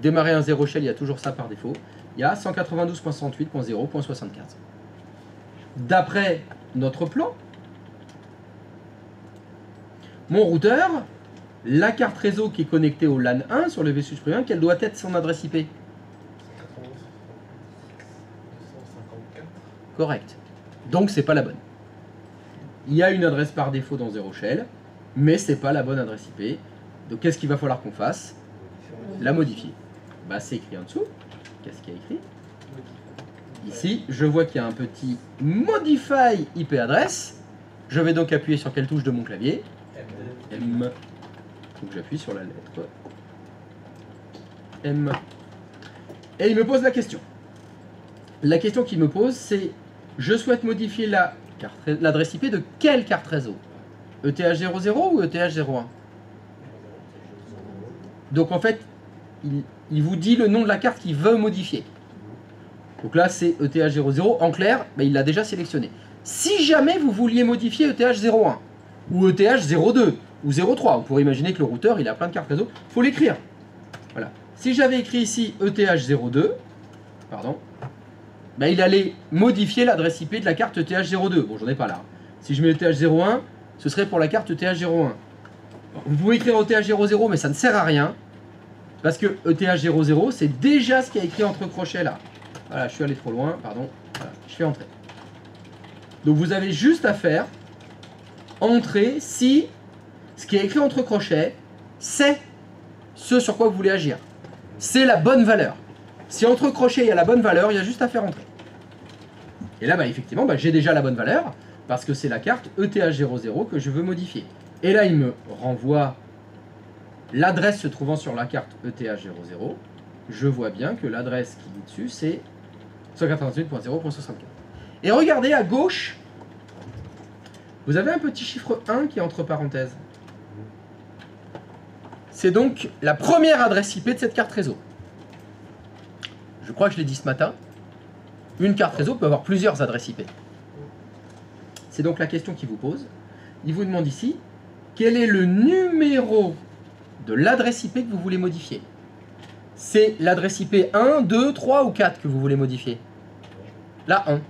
[SPEAKER 1] démarrez un Zero Shell, il y a toujours ça par défaut. Il y a 192.168.0.75. D'après notre plan, mon routeur, la carte réseau qui est connectée au LAN 1 sur le vSwitch privé 1, quelle doit être son adresse IP?
[SPEAKER 2] 254.
[SPEAKER 1] Correct. Donc c'est pas la bonne. Il y a une adresse par défaut dans Zero Shell, mais c'est pas la bonne adresse IP. Donc qu'est-ce qu'il va falloir qu'on fasse? La modifier. Bah c'est écrit en dessous. Qu'est-ce qu'il y a écrit? Ici, je vois qu'il y a un petit Modify IP address. Je vais donc appuyer sur quelle touche de mon clavier? M. Donc j'appuie sur la lettre M. Et il me pose la question. La question qu'il me pose, c'est: je souhaite modifier l'adresse IP de quelle carte réseau? ETH00 ou ETH01? Donc en fait, il vous dit le nom de la carte qu'il veut modifier. Donc là, c'est ETH00. En clair, ben, il l'a déjà sélectionné. Si jamais vous vouliez modifier ETH01 ou ETH02 ou 03, vous pourrez imaginer que le routeur, il a plein de cartes réseau, il faut l'écrire. Voilà. Si j'avais écrit ici ETH02, pardon, ben, il allait modifier l'adresse IP de la carte ETH02. Bon, j'en ai pas là. Si je mets ETH01, ce serait pour la carte ETH01. Vous pouvez écrire ETH00, mais ça ne sert à rien. Parce que ETH00, c'est déjà ce qui est écrit entre crochets là. Voilà, je suis allé trop loin, pardon. Voilà, je fais entrer. Donc vous avez juste à faire entrer si ce qui est écrit entre crochets, c'est ce sur quoi vous voulez agir. C'est la bonne valeur. Si entre crochets il y a la bonne valeur, il y a juste à faire entrer. Et là, bah, effectivement, bah, j'ai déjà la bonne valeur parce que c'est la carte ETH00 que je veux modifier. Et là, il me renvoie l'adresse se trouvant sur la carte ETH00. Je vois bien que l'adresse qui est dessus, c'est 198.0.64. Et regardez à gauche, vous avez un petit chiffre 1 qui est entre parenthèses. C'est donc la première adresse IP de cette carte réseau. Je crois que je l'ai dit ce matin. Une carte réseau peut avoir plusieurs adresses IP. C'est donc la question qu'il vous pose. Il vous demande ici, quel est le numéro de l'adresse IP que vous voulez modifier? C'est l'adresse IP 1, 2, 3 ou 4 que vous voulez modifier? La 1.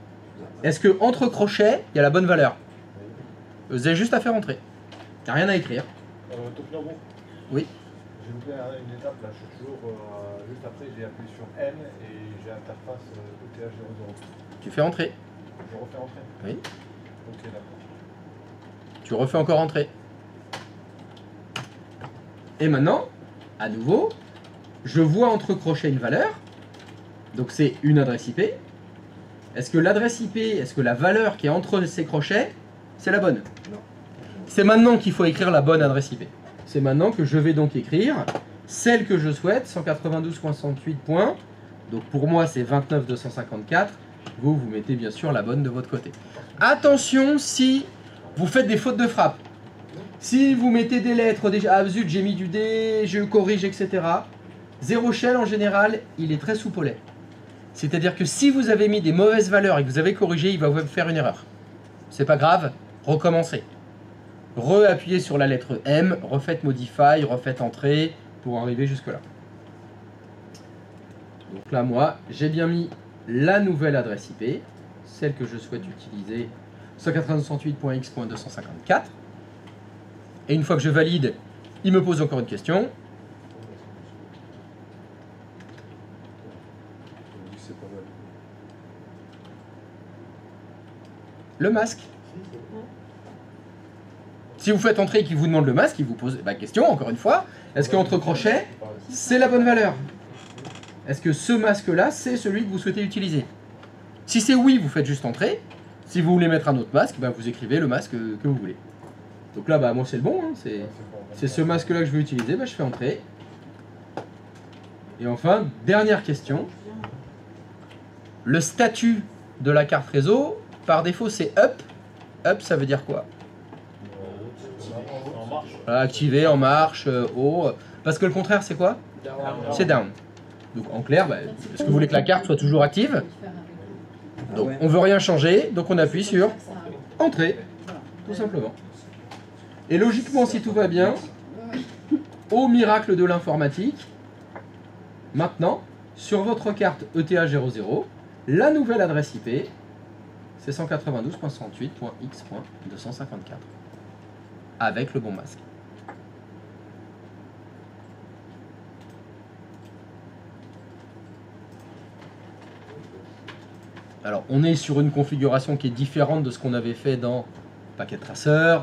[SPEAKER 1] Est-ce que entre crochets, il y a la bonne valeur? Vous avez juste à faire entrer. Il n'y a rien à écrire.
[SPEAKER 2] Topinambour.
[SPEAKER 1] Oui.
[SPEAKER 2] J'ai loupé une étape là, je suis toujours juste après, j'ai appuyé sur N et j'ai interface ETH00.
[SPEAKER 1] Tu fais entrer.
[SPEAKER 2] Je refais entrer.
[SPEAKER 1] Oui.
[SPEAKER 2] Ok, d'accord.
[SPEAKER 1] Tu refais encore entrer. Et maintenant, à nouveau, je vois entre crochets une valeur. Donc c'est une adresse IP. Est-ce que l'adresse IP, est-ce que la valeur qui est entre ces crochets, c'est la bonne?
[SPEAKER 4] Non.
[SPEAKER 1] C'est maintenant qu'il faut écrire la bonne adresse IP. C'est maintenant que je vais donc écrire celle que je souhaite, 192.68 points. Donc pour moi, c'est 29.254. Vous mettez bien sûr la bonne de votre côté. Attention si vous faites des fautes de frappe. Si vous mettez des lettres, déjà, ah zut, j'ai mis du D, je corrige, etc. Zero shell, en général, il est très souple au lait. C'est-à-dire que si vous avez mis des mauvaises valeurs et que vous avez corrigé, il va vous faire une erreur. C'est pas grave, recommencez. Re-appuyez sur la lettre M, refaites Modify, refaites Entrée, pour arriver jusque-là. Donc là, moi, j'ai bien mis la nouvelle adresse IP, celle que je souhaite utiliser, 192.x.254. Et une fois que je valide, il me pose encore une question.
[SPEAKER 2] C'est pas mal.
[SPEAKER 1] Le masque. Si vous faites entrer et qu'il vous demande le masque, il vous pose la question, encore une fois, est-ce qu'entre crochets, c'est la bonne valeur? Est-ce que ce masque-là, c'est celui que vous souhaitez utiliser? Si c'est oui, vous faites juste entrer. Si vous voulez mettre un autre masque, bah, vous écrivez le masque que vous voulez. Donc là, bah, moi, c'est le bon. Hein, c'est ce masque-là que je veux utiliser. Bah, je fais entrer. Et enfin, dernière question. Le statut de la carte réseau, par défaut, c'est up. Up, ça veut dire quoi?
[SPEAKER 2] En marche.
[SPEAKER 1] Voilà, activé, en marche, haut. Parce que le contraire, c'est quoi? C'est down. Donc en clair, bah, est-ce que vous voulez que la carte soit toujours active? Donc on veut rien changer, donc on appuie sur Entrée, tout simplement. Et logiquement, si tout va bien, au miracle de l'informatique, maintenant, sur votre carte ETH00, la nouvelle adresse IP, c'est 192.168.x.254, avec le bon masque. Alors, on est sur une configuration qui est différente de ce qu'on avait fait dans Packet Tracer.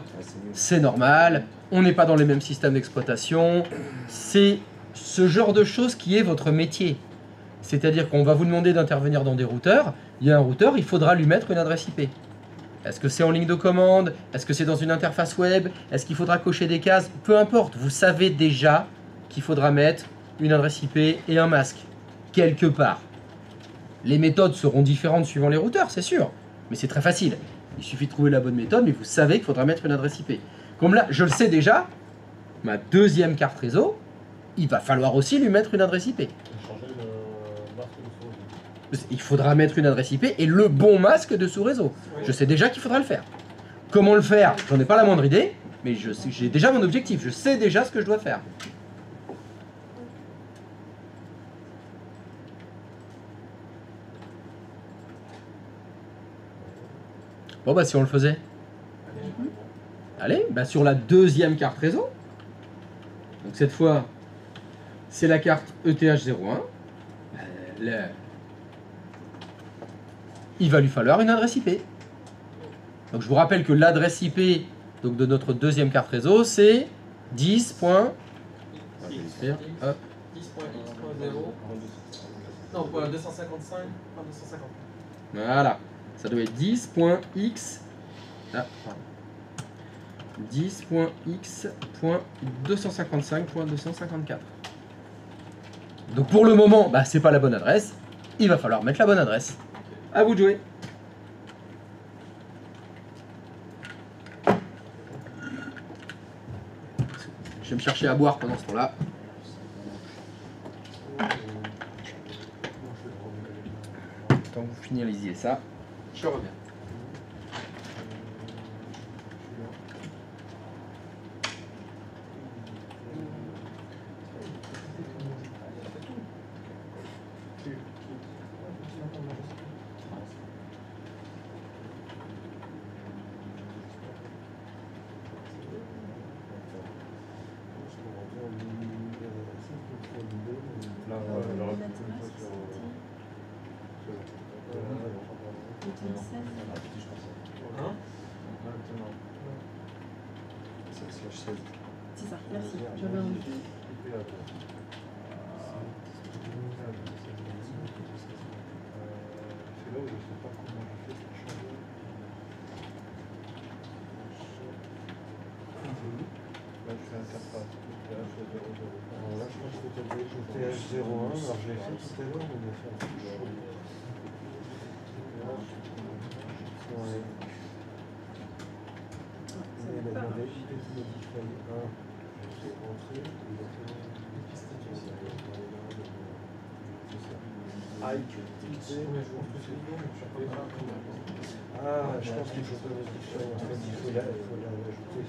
[SPEAKER 1] C'est normal. On n'est pas dans les mêmes systèmes d'exploitation. C'est ce genre de choses qui est votre métier. C'est-à-dire qu'on va vous demander d'intervenir dans des routeurs. Il y a un routeur, il faudra lui mettre une adresse IP. Est-ce que c'est en ligne de commande? Est-ce que c'est dans une interface web? Est-ce qu'il faudra cocher des cases? Peu importe, vous savez déjà qu'il faudra mettre une adresse IP et un masque, quelque part. Les méthodes seront différentes suivant les routeurs, c'est sûr, mais c'est très facile. Il suffit de trouver la bonne méthode, mais vous savez qu'il faudra mettre une adresse IP. Comme là, je le sais déjà, ma deuxième carte réseau, il va falloir aussi lui mettre une adresse IP.
[SPEAKER 2] Changer le masque de souris.
[SPEAKER 1] Il faudra mettre une adresse IP et le bon masque de sous-réseau. Je sais déjà qu'il faudra le faire. Comment le faire? J'en ai pas la moindre idée, mais j'ai déjà mon objectif, je sais déjà ce que je dois faire. Bon bah si on le faisait. Allez, bah sur la deuxième carte réseau. Donc cette fois, c'est la carte ETH01. Il va lui falloir une adresse IP. Donc je vous rappelle que l'adresse IP donc, de notre deuxième carte réseau, c'est 10. On va l'écrire, hop.
[SPEAKER 3] 10.x.0. Non, 255.
[SPEAKER 1] Voilà. Ça doit être 10.x. Ah, pardon. 10.x.255.254. Donc pour le moment, bah, c'est pas la bonne adresse. Il va falloir mettre la bonne adresse. À vous de jouer. Je vais me chercher à boire pendant ce temps-là. Tant que vous finalisiez ça, je reviens.
[SPEAKER 2] Là, on aurait pu faire une fois sur.
[SPEAKER 5] C'est ça, merci. J'avais envie.
[SPEAKER 2] C'est là où je sais pas comment je fais pour changer. Là, je fais interface. Là, je fais 0, 0. Alors là, je pense que tu as dit TH01. Alors, je l'ai fait tout à l'heure, mais il a fait un peu chaud. Ouais. Ah, je pense qu'il faut pas modifier. En fait, il faut l'ajouter.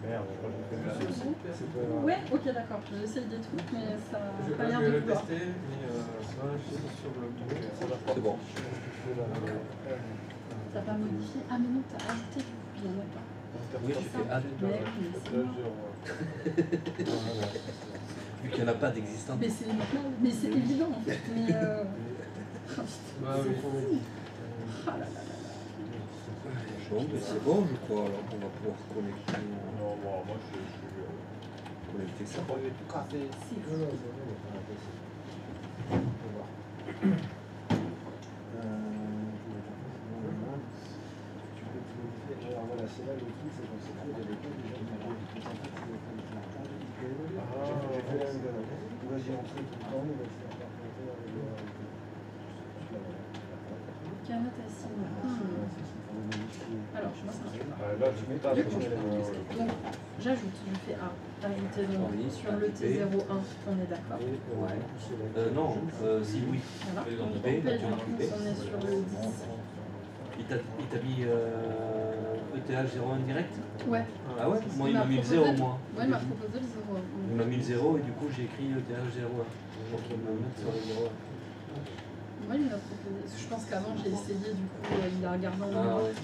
[SPEAKER 2] Merde, je crois que j'ai fait mal. C'est pas grave.
[SPEAKER 5] Ouais, ok, d'accord. J'essaye des trucs, mais ça
[SPEAKER 3] Je
[SPEAKER 5] n'a pas
[SPEAKER 3] vais
[SPEAKER 5] l'air
[SPEAKER 3] le
[SPEAKER 5] de vouloir.
[SPEAKER 3] tester, mais ça, c'est sur le bouquet.
[SPEAKER 4] C'est bon.
[SPEAKER 5] T'as pas modifié? Ah, mais non, t'as ajouté du coup, il y en a pas.
[SPEAKER 4] Oui, j'ai fait add. Vu qu'il n'y en a pas d'existant.
[SPEAKER 5] Mais c'est maintenant, mais c'est évident en fait. Mais oh,
[SPEAKER 3] Bah oui.
[SPEAKER 5] ah là là là là.
[SPEAKER 4] Bon, mais c'est bon, je crois. Alors on va pouvoir connecter,
[SPEAKER 2] Non, bon, moi je suis.
[SPEAKER 4] connecter ça.
[SPEAKER 5] C'est fou.
[SPEAKER 2] Voilà, c'est là le truc, c'est qu'on s'est fait des décodes déjà. J'ai fait la même chose. Vas-y, on fait tout le temps, mais c'est encore
[SPEAKER 5] Canotassine. Alors, moi, ça marche pas.
[SPEAKER 2] là, tu mets ta
[SPEAKER 5] Donc, j'ajoute, je fais A. Ajouter donc sur le T01, on est d'accord.
[SPEAKER 4] Ouais. Non, si oui.
[SPEAKER 5] Voilà. Donc,
[SPEAKER 4] B,
[SPEAKER 5] on
[SPEAKER 4] là, tu
[SPEAKER 5] est
[SPEAKER 4] vas
[SPEAKER 5] on est sur le 10.
[SPEAKER 4] Il t'a mis ETH 01 direct?
[SPEAKER 5] Ouais.
[SPEAKER 4] Ah ouais? Moi, il m'a mis le 0, moi.
[SPEAKER 5] Ouais, il m'a proposé le 0.
[SPEAKER 4] Il m'a mis le 0 et du coup, j'ai écrit ETH 01. Donc, il va me mettre sur le 0.
[SPEAKER 5] Moi, il m'a proposé. Je pense qu'avant, j'ai essayé, du coup, il a regardé en
[SPEAKER 4] Ah
[SPEAKER 5] numéro.
[SPEAKER 4] ouais.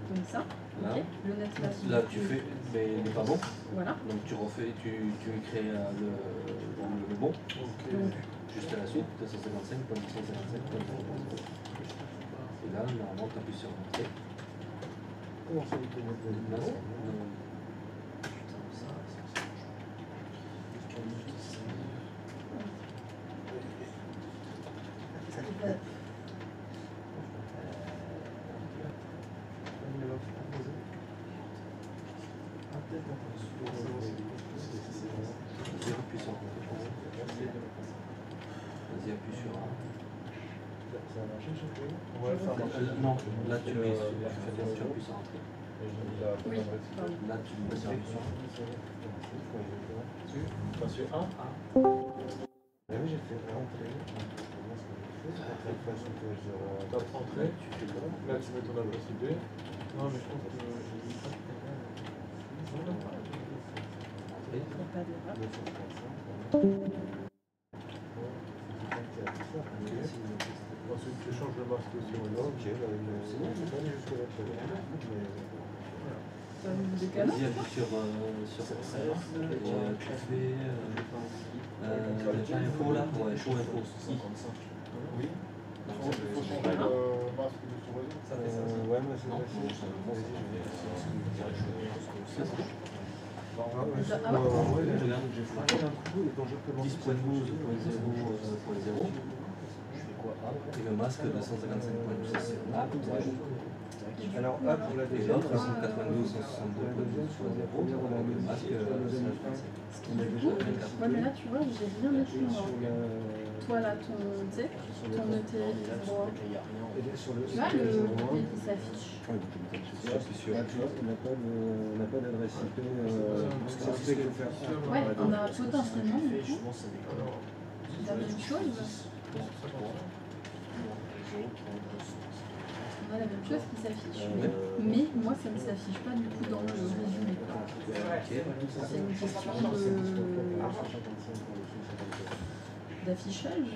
[SPEAKER 5] Donc ça,
[SPEAKER 4] Là.
[SPEAKER 5] ok. Le net là.
[SPEAKER 4] Là, tu fais, mais il n'est pas bon.
[SPEAKER 5] Voilà.
[SPEAKER 4] Donc, tu refais, tu crées le bon.
[SPEAKER 5] Donc,
[SPEAKER 4] Juste à la suite, 255.255. Et là, normalement, tu appuies sur Entrée.
[SPEAKER 2] Comment ça, vous pouvez mettre
[SPEAKER 4] Là,
[SPEAKER 2] des
[SPEAKER 5] ça devrait.
[SPEAKER 4] Vas-y, appuie sur Entrée. Vas-y, appuie sur A.
[SPEAKER 2] Ça a marché, je sais pas. Ouais, ça a marché.
[SPEAKER 4] Non, là, tu appuies sur Entrée.
[SPEAKER 5] Oui, pardon.
[SPEAKER 4] Là, tu mets sur Entrée.
[SPEAKER 2] Pas sur 1 oui, j'ai fait rentrer. Tape rentrer. Là, tu mets ton adresse IP. Non, mais je pense que j'ai mis ça.
[SPEAKER 5] Il n'y a pas d'erreur.
[SPEAKER 2] Ensuite, tu changes le masque sur le log. Ok, c'est bon, c'est allé jusque là.
[SPEAKER 5] Ça vous décale?
[SPEAKER 4] Vas-y, appuie sur cette salle. Et tu fais info là. Ouais, show info.
[SPEAKER 2] Oui. Il faut changer le masque de son réseau. Ça fait ça. Ouais, mais c'est facile.
[SPEAKER 4] Et le masque de 155.6.
[SPEAKER 2] Alors, hop, pour la
[SPEAKER 4] Et
[SPEAKER 2] deuxième.
[SPEAKER 4] l'autre, 192, 162.0, le masque
[SPEAKER 5] Ouais, mais là, tu vois, j'ai rien écrit moi. Toi, là, ton ET, ton ET, droit. Tu as le courrier qui s'affiche.
[SPEAKER 2] On n'a pas d'adresse IP. C'est ce qu'il faut faire.
[SPEAKER 5] Ouais, on a potentiellement, du coup, la même chose. On a la même chose qui s'affiche. Mais moi, ça ne s'affiche pas du coup dans le résumé. C'est une question d'affichage.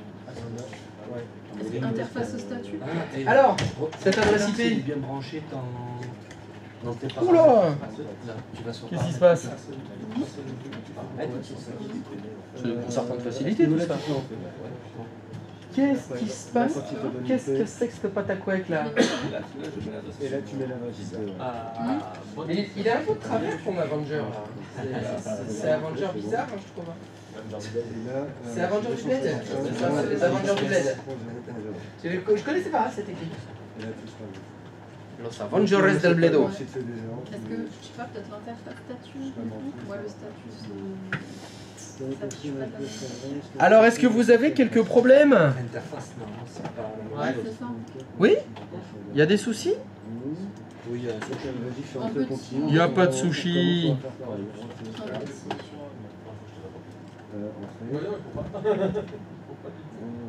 [SPEAKER 5] Est-ce que interface au statut?
[SPEAKER 1] Alors, cette adresse
[SPEAKER 4] Il est
[SPEAKER 1] IP.
[SPEAKER 4] bien branché dans tes paramètres.
[SPEAKER 1] Oula!
[SPEAKER 4] Là, tu vas sur
[SPEAKER 1] Qu'est-ce qui se passe?
[SPEAKER 4] paramètres.
[SPEAKER 1] C'est pour certaines facilités tout ça. Qu'est-ce qui se passe? Qu'est-ce que c'est que cette patacouette là?
[SPEAKER 2] Et là, tu mets l'adresse IP.
[SPEAKER 1] Il est un peu de travers pour Avenger. C'est Avenger bizarre, moi je trouve. C'est Avenger du Bled. C'est les Avengers du Bled. Je connaissais pas cette équipe. Los Avengers del Bledo.
[SPEAKER 5] Est-ce que, je sais pas, peut-être l'interface statut? Ouais, le statut s'affiche pas comme ça.
[SPEAKER 1] Alors, est-ce que vous avez quelques problèmes?
[SPEAKER 4] L'interface, non, c'est pas.
[SPEAKER 5] Ouais, c'est ça.
[SPEAKER 1] Oui? Il y a des soucis?
[SPEAKER 4] Oui. Oui, il y a un sushi.
[SPEAKER 2] Vas-y, fais
[SPEAKER 5] Un
[SPEAKER 2] entrer
[SPEAKER 5] petit.
[SPEAKER 2] continue.
[SPEAKER 1] Il y a pas de sushi.
[SPEAKER 3] Voyons, il faut pas.
[SPEAKER 2] On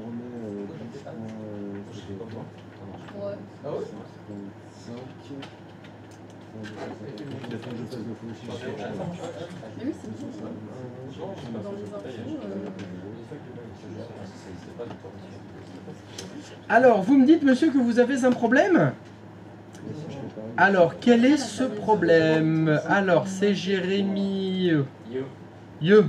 [SPEAKER 2] remet 10 points.
[SPEAKER 5] Ouais.
[SPEAKER 3] Ah ouais?
[SPEAKER 2] 5. Il a fait deux phases de faux aussi.
[SPEAKER 5] Mais oui, c'est bien ça. Dans les infos.
[SPEAKER 1] Alors, vous me dites, monsieur, que vous avez un problème? Alors, quel est ce problème? Alors, c'est Jérémy... Ye.
[SPEAKER 5] Tu fais info.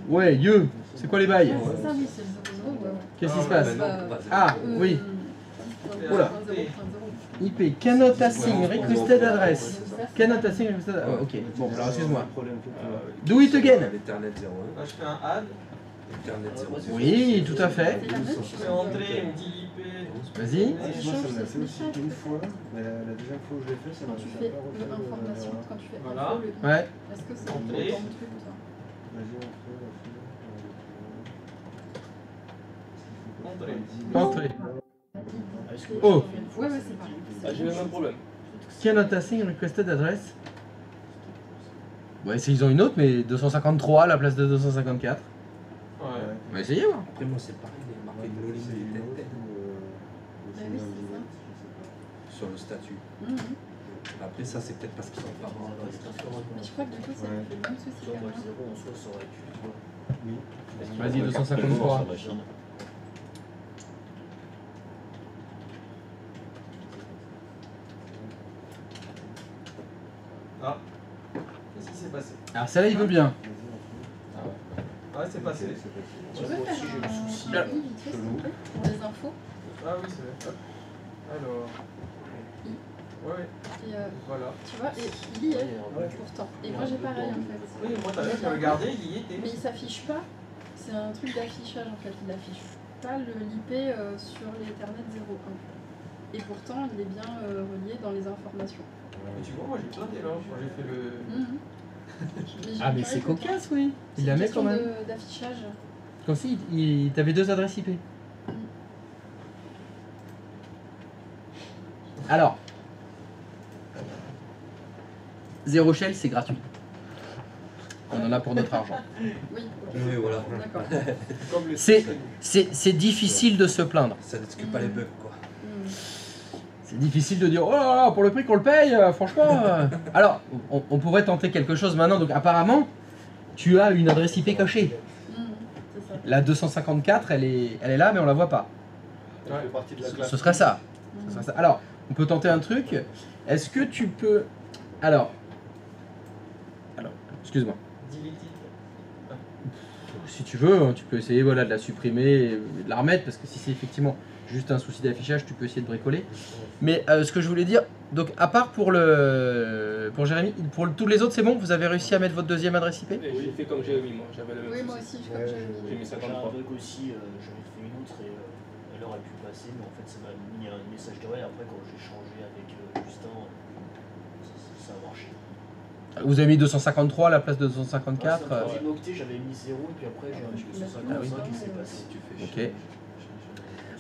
[SPEAKER 1] Ouais, Ye. C'est quoi les bails?
[SPEAKER 5] Ouais, c'est ça, oui, c'est le 0, ouais, ouais.
[SPEAKER 1] Qu'est-ce qui se passe?
[SPEAKER 5] Bah,
[SPEAKER 1] Ah, oui. Oula. IP, cannot assign requested address. Cannot assign requested address. Ok, bon, alors excuse-moi. Do it again.
[SPEAKER 4] L'Ethernet 01.
[SPEAKER 3] Là, je fais un add.
[SPEAKER 4] Ethernet 01.
[SPEAKER 1] Oui, tout à fait.
[SPEAKER 5] C'est la même
[SPEAKER 3] Je
[SPEAKER 5] chose.
[SPEAKER 3] fais entrer, il me dit l'IP.
[SPEAKER 1] Vas-y.
[SPEAKER 2] Moi, ça me l'a fait aussi une fois, mais la deuxième fois où je l'ai fait, ça m'a
[SPEAKER 5] Quand tu fais l'information, quand tu fais
[SPEAKER 3] Voilà.
[SPEAKER 5] info, le
[SPEAKER 1] Ouais.
[SPEAKER 5] est-ce que c'est
[SPEAKER 3] Entrée.
[SPEAKER 5] autant de trucs ou ça?
[SPEAKER 2] Vas-y,
[SPEAKER 3] Entrée.
[SPEAKER 1] Entrée. Oh.
[SPEAKER 5] Ouais, ouais, c'est pareil.
[SPEAKER 3] Ah, j'ai le même problème.
[SPEAKER 1] Cannot assign requested address. Ouais, ils ont une autre, mais 253 à la place de 254.
[SPEAKER 3] Ouais.
[SPEAKER 1] On va essayer, voir.
[SPEAKER 4] Après, moi, c'est pareil, il y a marqué no limit intent
[SPEAKER 5] Bah oui, c'est
[SPEAKER 4] sur le statut.
[SPEAKER 5] ça. Mhm.
[SPEAKER 4] Après, ça, c'est peut-être parce qu'ils sont pas dans
[SPEAKER 5] Mais je crois que du coup, ça me fait le même souci qu'à moi.
[SPEAKER 1] Vas-y, 253.
[SPEAKER 3] Ah. Qu'est-ce qui s'est passé?
[SPEAKER 1] Alors, celle-là, il veut bien.
[SPEAKER 3] Ouais, c'est passé.
[SPEAKER 5] Tu veux faire un i vite fait, s'il te plaît, pour les infos?
[SPEAKER 3] Ah oui, c'est vrai. Hop. Alors. Ouais,
[SPEAKER 5] Et
[SPEAKER 3] voilà.
[SPEAKER 5] tu vois, et il y est pourtant. Et moi j'ai pareil en fait.
[SPEAKER 3] Oui, moi, t'as vu, j'ai regardé, il y était.
[SPEAKER 5] Mais il s'affiche pas. C'est un truc d'affichage en fait. Il affiche pas l'IP sur l'Ethernet 01. Et pourtant, il est bien relié dans les informations.
[SPEAKER 3] Mais tu vois, moi j'ai plein d'éloges quand j'ai fait le.
[SPEAKER 5] Mhm.
[SPEAKER 1] Ah, mais c'est cocasse, oui. Il la met quand même.
[SPEAKER 5] D'affichage.
[SPEAKER 1] Comme si t'avais deux adresses IP. Alors, Zero Shell, c'est gratuit. On en a pour notre argent.
[SPEAKER 5] Oui,
[SPEAKER 4] Oui, voilà.
[SPEAKER 5] d'accord.
[SPEAKER 3] Comme le
[SPEAKER 1] C'est difficile de se plaindre.
[SPEAKER 4] Ça n'exclut pas les bugs, quoi.
[SPEAKER 5] Mhm.
[SPEAKER 1] C'est difficile de dire, oh là là, pour le prix qu'on le paye, franchement. Alors, on pourrait tenter quelque chose maintenant. Donc, apparemment, tu as une adresse IP cachée.
[SPEAKER 5] Mhm, c'est ça.
[SPEAKER 1] La 254, elle est là, mais on la voit pas.
[SPEAKER 2] Ça fait partie de la classe.
[SPEAKER 1] Ce serait ça.
[SPEAKER 5] Mhm.
[SPEAKER 1] Ce serait ça. Alors, on peut tenter un truc. Est-ce que tu peux... Alors, excuse-moi.
[SPEAKER 3] Deleted.
[SPEAKER 1] Si tu veux, hein, tu peux essayer voilà, de la supprimer et de la remettre, parce que si c'est effectivement juste un souci d'affichage, tu peux essayer de bricoler. Mais ce que je voulais dire, donc à part pour Jérémy, pour tous les autres, c'est bon? Vous avez réussi à mettre votre deuxième adresse IP?
[SPEAKER 3] J'ai fait comme Jérémy, moi. J'avais le même
[SPEAKER 5] Oui,
[SPEAKER 3] souci.
[SPEAKER 5] moi aussi, je crois que j'avais
[SPEAKER 3] J'ai
[SPEAKER 5] mis.
[SPEAKER 3] mis
[SPEAKER 6] J'ai un
[SPEAKER 3] 53.
[SPEAKER 6] bug aussi, j'en ai fait une autre et elle aurait pu passer, mais en fait ça m'a mis un message d'erreur et après quand j'ai changé avec Justin, ça a marché.
[SPEAKER 1] Vous avez mis 253 à la place de 254
[SPEAKER 6] Dans une octet j'avais mis 0 et puis après j'ai mis 255 et c'est passé.
[SPEAKER 1] Ok.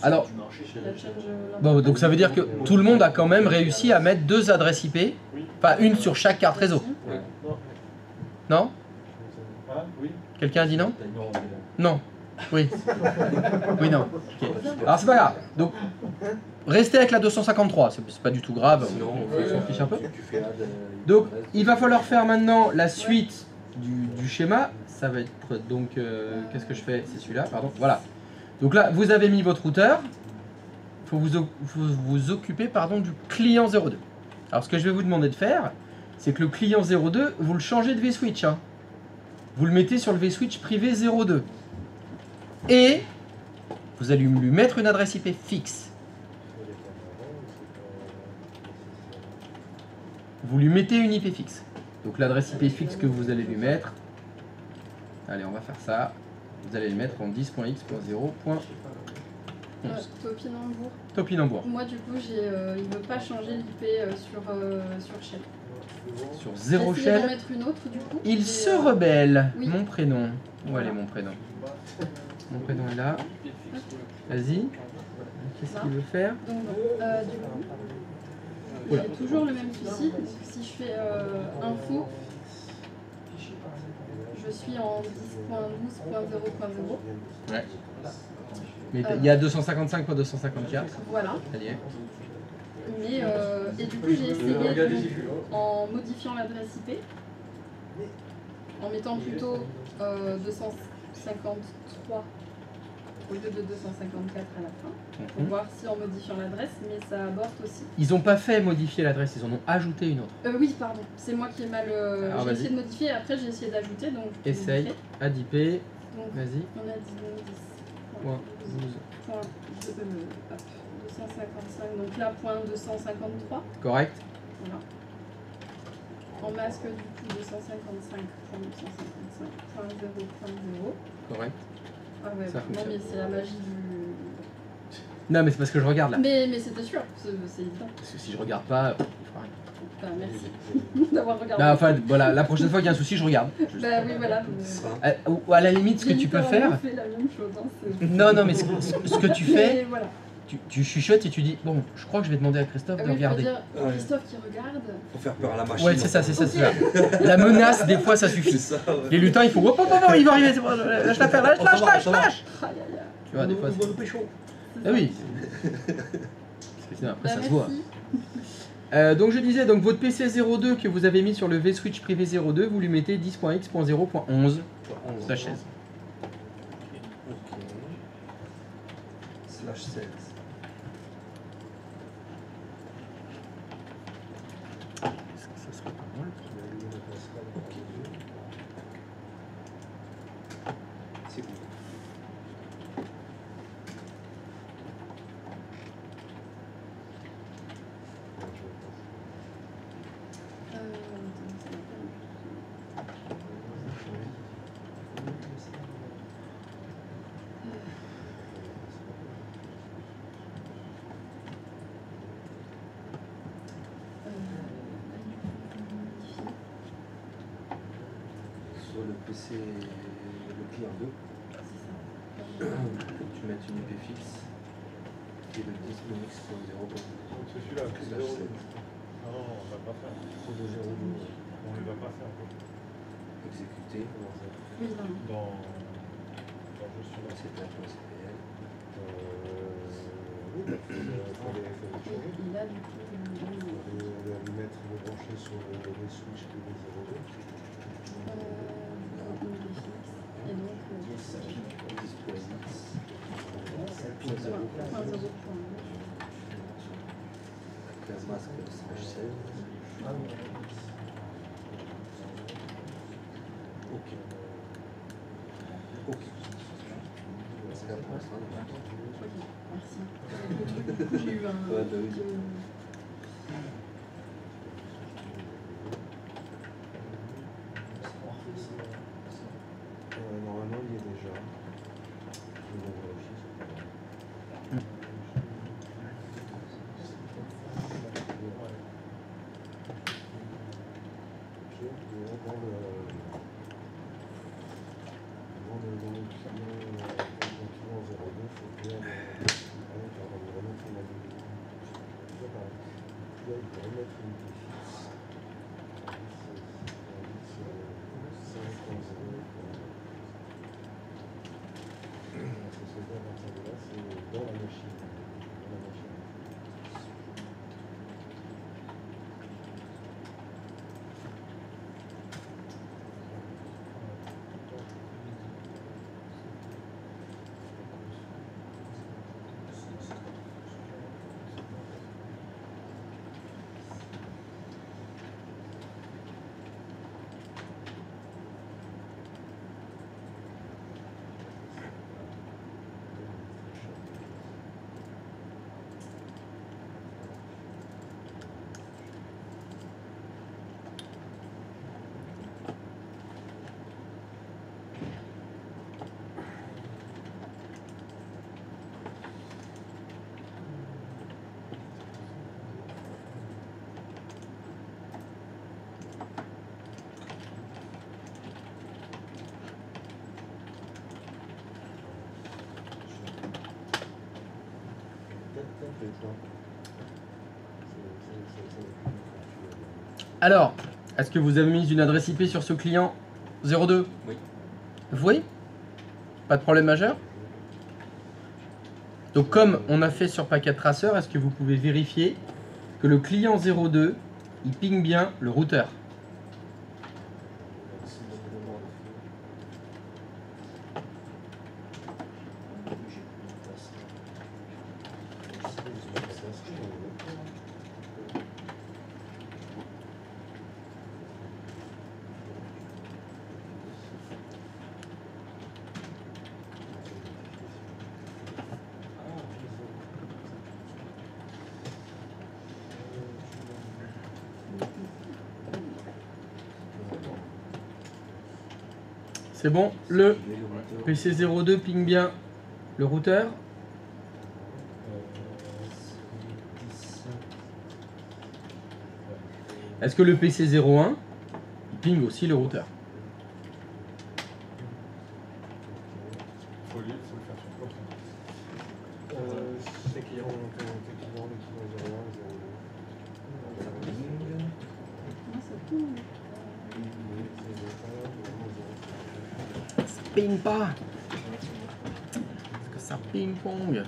[SPEAKER 1] Alors,
[SPEAKER 6] Du marché,
[SPEAKER 5] La change,
[SPEAKER 1] bon, donc ça veut dire que tout le monde a quand même réussi à mettre deux adresses IP, pas une sur chaque carte réseau. Non?
[SPEAKER 2] Ah, oui.
[SPEAKER 1] Quelqu'un a dit non? Non. Oui. Oui, non. Ok. Alors c'est pas grave. Donc, restez avec la 253, c'est pas du tout grave, on s'en fiche un peu.
[SPEAKER 4] Tu fais add,
[SPEAKER 1] Donc, il va falloir faire maintenant la suite du schéma. Ça va être donc, qu'est-ce que je fais? C'est celui-là, pardon. Voilà. Donc là, vous avez mis votre routeur. Il faut vous occuper pardon, du client 02. Alors, ce que je vais vous demander de faire, c'est que le client 02, vous le changez de vSwitch. Hein. Vous le mettez sur le vSwitch privé 02. Et vous allez lui mettre une adresse IP fixe. Vous lui mettez une IP fixe. Donc l'adresse IP fixe que vous allez lui mettre, allez on va faire ça, vous allez lui mettre en 10.x.0.11.
[SPEAKER 5] Topinambour.
[SPEAKER 1] Topinambour.
[SPEAKER 5] Moi, du coup, il veut pas changer l'IP sur Shell.
[SPEAKER 1] Sur 0
[SPEAKER 5] J'ai essayé d'en
[SPEAKER 1] shell,
[SPEAKER 5] mettre une autre, du coup.
[SPEAKER 1] il
[SPEAKER 5] mais,
[SPEAKER 1] se rebelle.
[SPEAKER 5] oui.
[SPEAKER 1] Mon prénom. Où elle est mon prénom? Mon prénom est là. Vas-y. Qu'est-ce qu'il veut faire?
[SPEAKER 5] Donc, du coup,
[SPEAKER 1] Oula.
[SPEAKER 5] j'ai toujours le même souci. Donc, si je fais info, je suis en 10.12.0.0.
[SPEAKER 1] Ouais. Mais il y a 255.254.
[SPEAKER 5] Voilà.
[SPEAKER 1] Ça y est.
[SPEAKER 5] Mais, et du coup, j'ai essayé en modifiant l'adresse IP, en mettant plutôt 253 au lieu de 254 à la fin, pour
[SPEAKER 1] Mhm.
[SPEAKER 5] voir si en modifiant l'adresse, mais ça aborte aussi.
[SPEAKER 1] Ils n'ont pas fait modifier l'adresse, ils en ont ajouté une autre.
[SPEAKER 5] Oui, pardon, c'est moi qui ai mal.
[SPEAKER 1] Alors,
[SPEAKER 5] J'ai
[SPEAKER 1] vas-y.
[SPEAKER 5] essayé de modifier, après j'ai essayé d'ajouter, donc. je vais vous
[SPEAKER 1] Essaye,
[SPEAKER 5] montrer.
[SPEAKER 1] add IP,
[SPEAKER 5] Donc,
[SPEAKER 1] vas-y.
[SPEAKER 5] on a dit 255, donc là, point 253,
[SPEAKER 1] Correct.
[SPEAKER 5] voilà. En masque, du coup, 255.255.0.0.
[SPEAKER 1] Correct.
[SPEAKER 5] Ah ouais,
[SPEAKER 1] Ça
[SPEAKER 5] non
[SPEAKER 1] fonctionne.
[SPEAKER 5] mais c'est la magie du...
[SPEAKER 1] Non, mais c'est parce que je regarde là.
[SPEAKER 5] Mais c'était sûr, c'est évident.
[SPEAKER 1] Parce que si je regarde pas, il fera rien.
[SPEAKER 5] Bah, merci d'avoir regardé.
[SPEAKER 1] Non, enfin, voilà, la prochaine fois qu'il y a un souci, je regarde. Juste.
[SPEAKER 5] Bah oui, voilà.
[SPEAKER 1] Ou à la limite, ce que
[SPEAKER 5] J'ai
[SPEAKER 1] tu peux
[SPEAKER 5] littéralement
[SPEAKER 1] faire.
[SPEAKER 5] fait la même chose, hein, c'est-
[SPEAKER 1] Non, non, mais ce que tu fais,
[SPEAKER 5] Mais voilà.
[SPEAKER 1] tu chuchotes et tu dis bon, je crois que je vais demander à Christophe de
[SPEAKER 5] Oui,
[SPEAKER 1] regarder.
[SPEAKER 5] dire,
[SPEAKER 7] Ouais.
[SPEAKER 5] Christophe qui regarde.
[SPEAKER 7] Faut faire peur à la machine.
[SPEAKER 1] Ouais, c'est ça, c'est ça,
[SPEAKER 5] Ok.
[SPEAKER 1] c'est ça. La menace, des fois, ça
[SPEAKER 7] C'est
[SPEAKER 1] suffit.
[SPEAKER 7] ça, ouais.
[SPEAKER 1] Les lutins, il faut hop, hop, hop, il va arriver, c'est bon, lâche l'affaire, lâche,
[SPEAKER 7] Oh, ça
[SPEAKER 1] lâche,
[SPEAKER 7] va,
[SPEAKER 1] lâche,
[SPEAKER 7] ça va.
[SPEAKER 1] lâche.
[SPEAKER 5] Aïe aïe aïe.
[SPEAKER 1] Tu vois, des fois, c'est.
[SPEAKER 7] pécho.
[SPEAKER 5] C'est
[SPEAKER 1] Ah
[SPEAKER 5] ça.
[SPEAKER 1] oui. Parce que sinon, après,
[SPEAKER 5] Bah,
[SPEAKER 1] ça se voit.
[SPEAKER 5] merci.
[SPEAKER 1] Donc je disais, donc votre PC 02 que vous avez mis sur le vSwitch privé 02, vous lui mettez 10.x.0.11 sa chaise.
[SPEAKER 7] Ok. Slash 16.
[SPEAKER 1] Est-ce que ça serait pas mal?
[SPEAKER 7] C'est bon. Sur le PC, le client 2, faut que tu mettes une IP fixe qui est le 10.x.0.
[SPEAKER 2] C'est celui-là,
[SPEAKER 7] Slash
[SPEAKER 2] c'est 0.
[SPEAKER 7] 16.
[SPEAKER 2] Non, on va pas faire.
[SPEAKER 7] Code 02.
[SPEAKER 2] On ne va pas faire.
[SPEAKER 7] Exécuter.
[SPEAKER 5] Oui, non.
[SPEAKER 2] Dans je suis là.
[SPEAKER 7] CPL.
[SPEAKER 2] Oui, il fallait changer.
[SPEAKER 5] Et là, du coup,
[SPEAKER 2] On va lui mettre le brancher sur le switch de 02.
[SPEAKER 5] et donc,
[SPEAKER 7] 10.x. Classe masque slash 16. Ok. Ok. C'est là pour l'instant.
[SPEAKER 5] merci. J'ai eu un...
[SPEAKER 7] Ouais, bah oui. Normalement, il y est déjà. Je vais vérifier, c'est pas grave. Ok, et là, dans le client 02, il faut bien remettre une IP fixe. C'est dans la machine.
[SPEAKER 1] Alors, est-ce que vous avez mis une adresse IP sur ce client 02?
[SPEAKER 7] Oui.
[SPEAKER 1] Vous voyez? Pas de problème majeur? Donc comme on a fait sur Packet Tracer, est-ce que vous pouvez vérifier que le client 02, il ping bien le routeur? C'est bon, le PC02 ping bien le routeur. Est-ce que le PC01 il ping aussi le routeur?
[SPEAKER 2] Faut le faire sur quoi ça?
[SPEAKER 7] C'est client, le client 01, 02.
[SPEAKER 5] Moi, ça ping.
[SPEAKER 1] Ça ping pas. Est-ce que ça ping pong?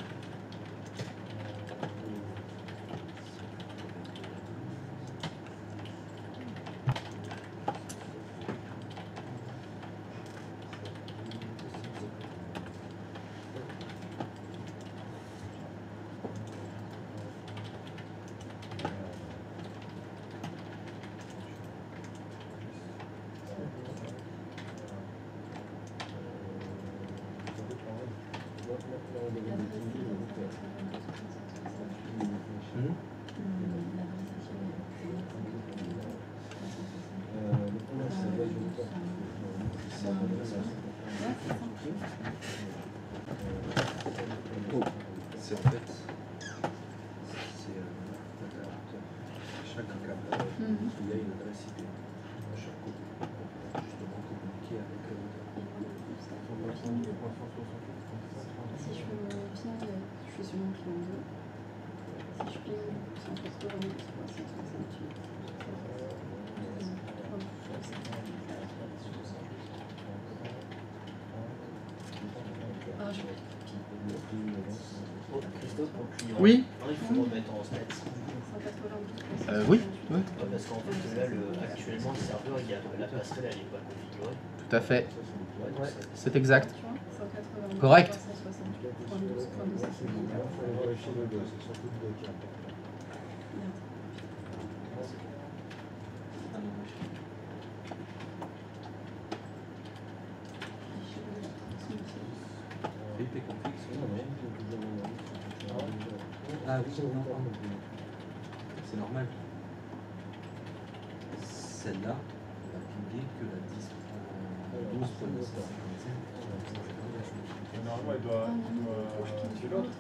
[SPEAKER 7] C'est en fait, c'est chaque câble, il y a une adresse IP à chaque côté, pour justement communiquer avec le
[SPEAKER 5] Si je fais mon ping, je suis sur mon client 2. Si je ping 188. Ah, je
[SPEAKER 6] Christophe, pour le client.
[SPEAKER 1] Oui.
[SPEAKER 6] Il faut remettre en stats.
[SPEAKER 5] 192.
[SPEAKER 1] Oui, oui,
[SPEAKER 6] Ouais, parce qu'en fait, là, actuellement, le serveur, la passerelle, elle n'est pas configurée.
[SPEAKER 1] tout à fait.
[SPEAKER 6] Ouais, donc ça-
[SPEAKER 1] C'est exact.
[SPEAKER 5] Tu vois, 192.
[SPEAKER 1] Correct.
[SPEAKER 5] 368. 32.
[SPEAKER 7] IP config, ah oui, non, pardon. C'est normal. Celle-là, on va pinguer que la 12.255.
[SPEAKER 2] Normalement, il doit. C'est l'autre.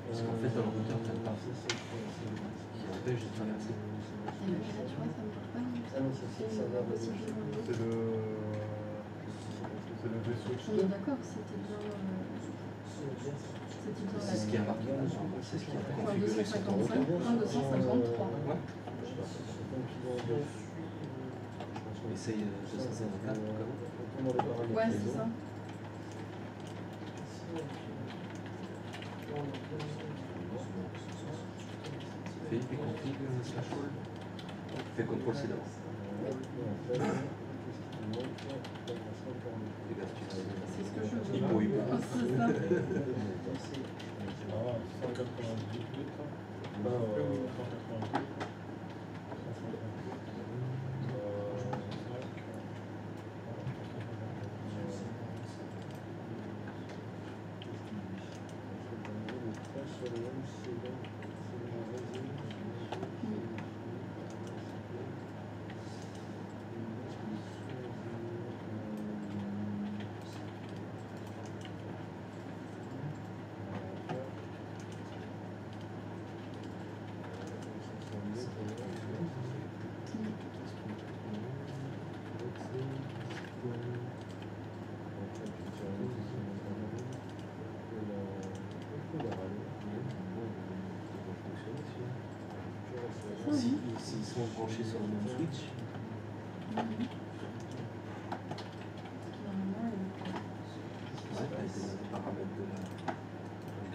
[SPEAKER 7] Parce qu'en fait, dans le routeur, tu as pas qui empêche de traverser.
[SPEAKER 5] Et là, tu vois, ça me parle pas.
[SPEAKER 2] C'est le vaisseau.
[SPEAKER 5] On est d'accord, c'était bien.
[SPEAKER 7] C'est ce qui a marqué, c'est ce qui a
[SPEAKER 5] Point
[SPEAKER 7] configuré sur ton
[SPEAKER 5] 255,
[SPEAKER 7] routeur.
[SPEAKER 5] point 253.
[SPEAKER 7] Ouais. Essaye 254 au cas où.
[SPEAKER 5] Ouais, c'est ça.
[SPEAKER 7] Fais IP config slash all. Fais CTRL-C d'abord. Les gars, tu sais.
[SPEAKER 5] C'est ce que je veux.
[SPEAKER 7] Hippo, hippo.
[SPEAKER 5] Ah, c'est ça.
[SPEAKER 2] 198.
[SPEAKER 7] sont branchés sur le même switch. Ouais, t'as été dans les paramètres du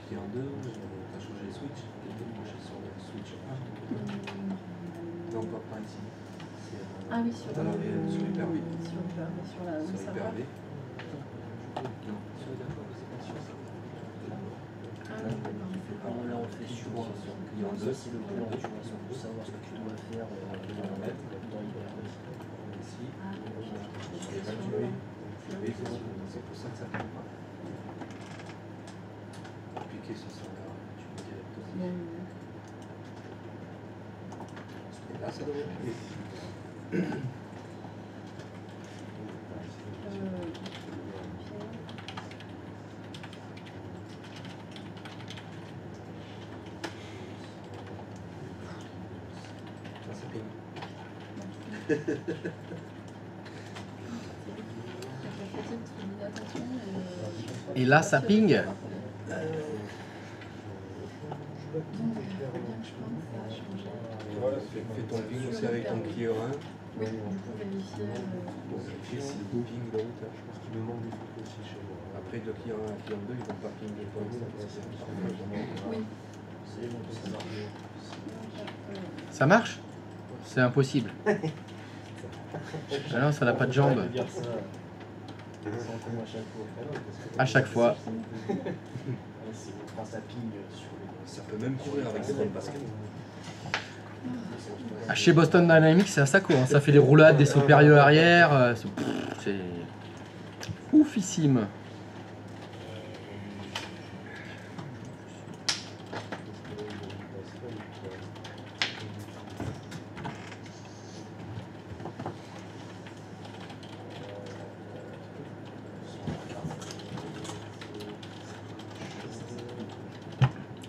[SPEAKER 7] client 2, t'as changé les switches, qui étaient branchés sur le switch 1. Non, pas ici.
[SPEAKER 5] Ah oui, sur
[SPEAKER 7] Sur Hyper-V.
[SPEAKER 5] sur la
[SPEAKER 7] Sur
[SPEAKER 5] serveur.
[SPEAKER 7] Hyper-V. Non, sur d'accord, c'est pas sur ça.
[SPEAKER 5] Ah oui, d'accord.
[SPEAKER 6] Alors là, on fait sur le client 2, c'est le plan de configuration pour savoir ce que tu dois faire dans Hyper-V.
[SPEAKER 7] Ici,
[SPEAKER 5] Ah,
[SPEAKER 7] j'ai évalué. C'est pour ça que ça ne tombe pas. Appliquer sur ça, là, tu peux directement. Et là, ça devrait appuyer. Ça, c'est ping.
[SPEAKER 1] Et là, ça ping.
[SPEAKER 7] Voilà, fais ton ping aussi avec ton clear 1.
[SPEAKER 5] Oui, du coup, vérifier.
[SPEAKER 7] Pour vérifier si le ping le routeur. Je pense qu'il me manque des trucs aussi chez moi. Après, de clear 1 à clear 2, ils vont pas pinguer pour vous.
[SPEAKER 5] Oui.
[SPEAKER 6] C'est bon, ça marche.
[SPEAKER 1] Ça marche? C'est impossible. Ah non, ça n'a pas de jambes.
[SPEAKER 6] Dire ça, sans con
[SPEAKER 1] À
[SPEAKER 6] à chaque fois.
[SPEAKER 1] chaque fois.
[SPEAKER 6] C'est grâce à ping sur les.
[SPEAKER 7] Ça peut même courir avec des bonnes baskets.
[SPEAKER 1] Ah, chez Boston Dynamics, c'est à ça quoi. Ça fait des roulades, des sauts périlleux arrière. C'est oufissime.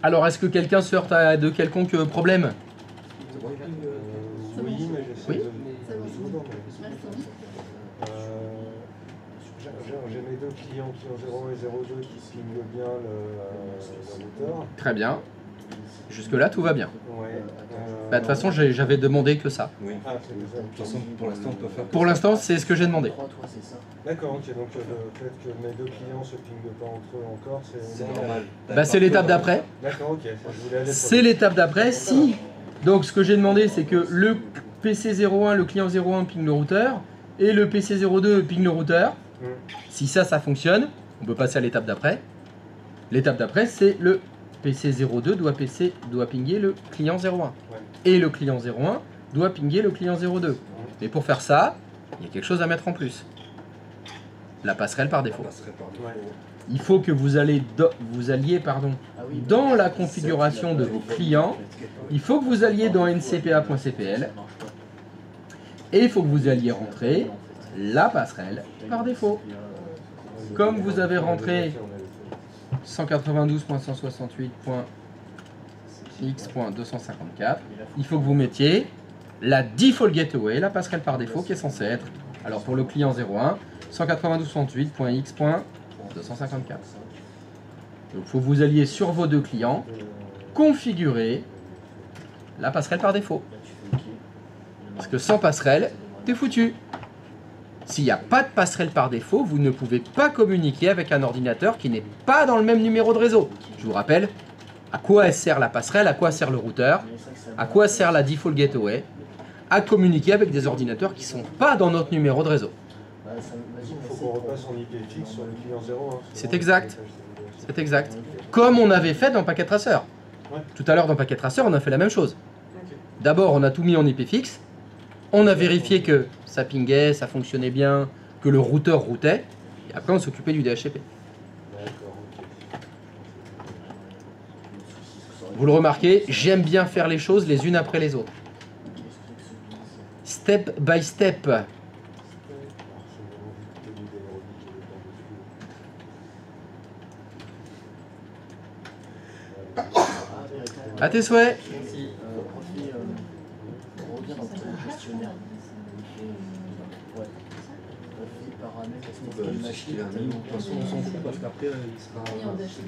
[SPEAKER 1] Alors, est-ce que quelqu'un se heurte à de quelconque problème?
[SPEAKER 7] C'est bon, le ping
[SPEAKER 2] Oui, mais j'essaie
[SPEAKER 1] Oui.
[SPEAKER 2] de...
[SPEAKER 5] C'est bon.
[SPEAKER 2] Merci. J'ai mes deux clients qui ont 0 et 0,2 qui signent bien le routeur.
[SPEAKER 1] Très bien. Jusque-là, tout va bien.
[SPEAKER 2] Ouais.
[SPEAKER 1] Bah, de toute façon, j'avais demandé que ça.
[SPEAKER 7] Oui.
[SPEAKER 2] Ah, c'est ça.
[SPEAKER 7] De toute façon, pour l'instant, on peut faire.
[SPEAKER 1] Pour l'instant, c'est ce que j'ai demandé.
[SPEAKER 6] Toi, c'est ça.
[SPEAKER 2] D'accord, ok, donc le fait que mes deux clients se pingent pas entre eux encore,
[SPEAKER 7] C'est normal.
[SPEAKER 1] Bah, c'est l'étape d'après.
[SPEAKER 2] D'accord, ok, ça, je voulais aller sur
[SPEAKER 1] C'est l'étape d'après. Si. Donc, ce que j'ai demandé, c'est que le PC 01, le client 01 ping le routeur et le PC 02 ping le routeur. Si ça fonctionne, on peut passer à l'étape d'après. L'étape d'après, c'est le PC 02 doit pinguer le client 01.
[SPEAKER 2] Ouais.
[SPEAKER 1] Et le client 01 doit pinguer le client 02. Mais pour faire ça, il y a quelque chose à mettre en plus. La passerelle par
[SPEAKER 7] On
[SPEAKER 1] défaut.
[SPEAKER 7] passerait par défaut.
[SPEAKER 2] Ouais.
[SPEAKER 1] Il faut que vous alliez dans la configuration de vos clients. Il faut que vous alliez dans ncpa.cpl et il faut que vous alliez rentrer la passerelle par défaut. Comme vous avez rentré 192.168.x.254, il faut que vous mettiez la default gateway, la passerelle par défaut qui est censée être, alors pour le client 01, 192.168.x.254. Donc il faut que vous alliez sur vos deux clients, configurer la passerelle par défaut. Parce que sans passerelle, t'es foutu. S'il n'y a pas de passerelle par défaut, vous ne pouvez pas communiquer avec un ordinateur qui n'est pas dans le même numéro de réseau. Je vous rappelle, à quoi sert la passerelle, à quoi sert le routeur, à quoi sert la default gateway, à communiquer avec des ordinateurs qui ne sont pas dans notre numéro de réseau.
[SPEAKER 2] Il faut qu'on repasse en IP fixe sur le client 01.
[SPEAKER 1] C'est exact. C'est exact. Comme on avait fait dans Packet Tracer.
[SPEAKER 2] Ouais.
[SPEAKER 1] Tout à l'heure dans Packet Tracer, on a fait la même chose. D'abord, on a tout mis en IP fixe. On a vérifié que ça pingait, ça fonctionnait bien, que le routeur routait. Et après, on s'occupait du DHCP.
[SPEAKER 2] D'accord, ok.
[SPEAKER 1] Vous le remarquez, j'aime bien faire les choses les unes après les autres. Step by step. À tes souhaits.
[SPEAKER 6] On revient dans le questionnaire. Ouais. Paramètres,
[SPEAKER 7] Il a mis, de toute façon, on s'en fout parce qu'après,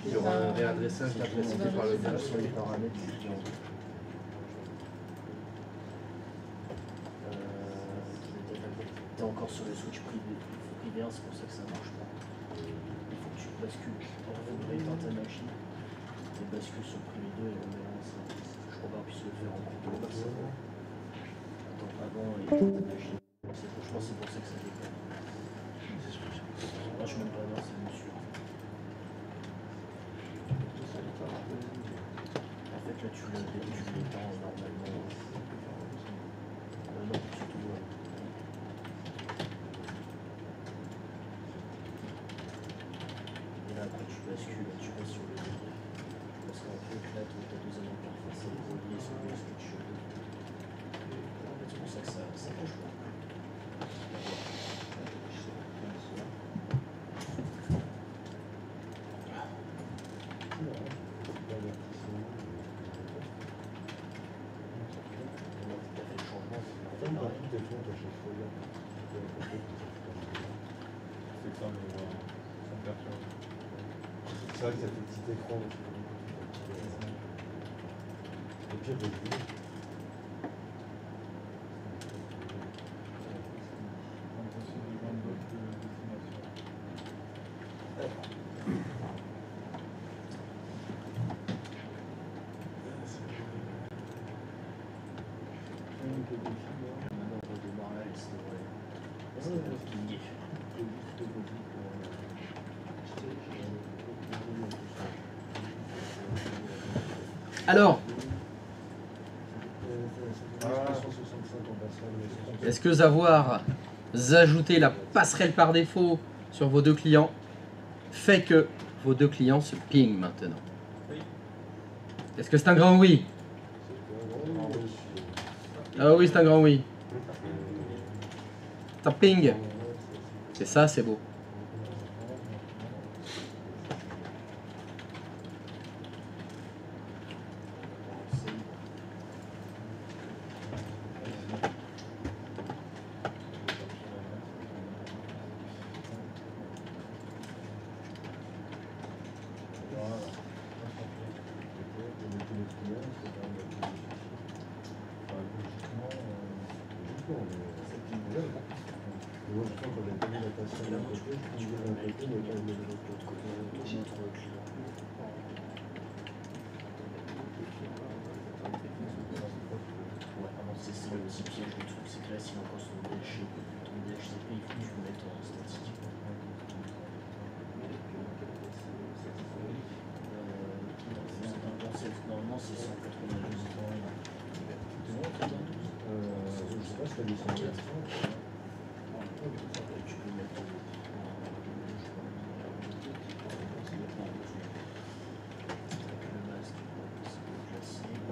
[SPEAKER 7] il y aura un réadressage d'adresse IP par le DHCP.
[SPEAKER 6] sur les paramètres. encore sur le switch privé, c'est pour ça que ça marche pas. Il faut que tu bascules en regret dans ta machine et bascules sur privé 2 et on verra ça. Je crois pas qu'on puisse le faire en contrôle comme ça. Attends, avant et dans ta machine. Je pense que c'est pour ça que ça déconne. Moi je suis même pas dans c'est monsieur. En fait là tu l'étends normalement. Non, surtout et là après tu bascules, tu vas sur le degré. Parce qu'en fait là ta deuxième interface est reliée sur le switch. En fait c'est pour ça que ça bouge pas.
[SPEAKER 2] C'est vrai que ça fait petit écran. Et puis,
[SPEAKER 6] Maintenant on redémarre là et c'est vrai. C'est pingé.
[SPEAKER 1] Alors, est-ce que avoir ajouté la passerelle par défaut sur vos deux clients fait que vos deux clients se pingent maintenant? Est-ce que c'est un grand oui? Ah oui, c'est un grand oui. Ça ping. C'est ça, c'est beau.
[SPEAKER 6] C'est le petit piège du truc, c'est que là, si on pense ton DHCP, il faut que tu le mettes en statique. Normalement, c'est 192.
[SPEAKER 2] je sais pas si t'as des sondages.
[SPEAKER 6] Tu peux mettre le masque, c'est classique,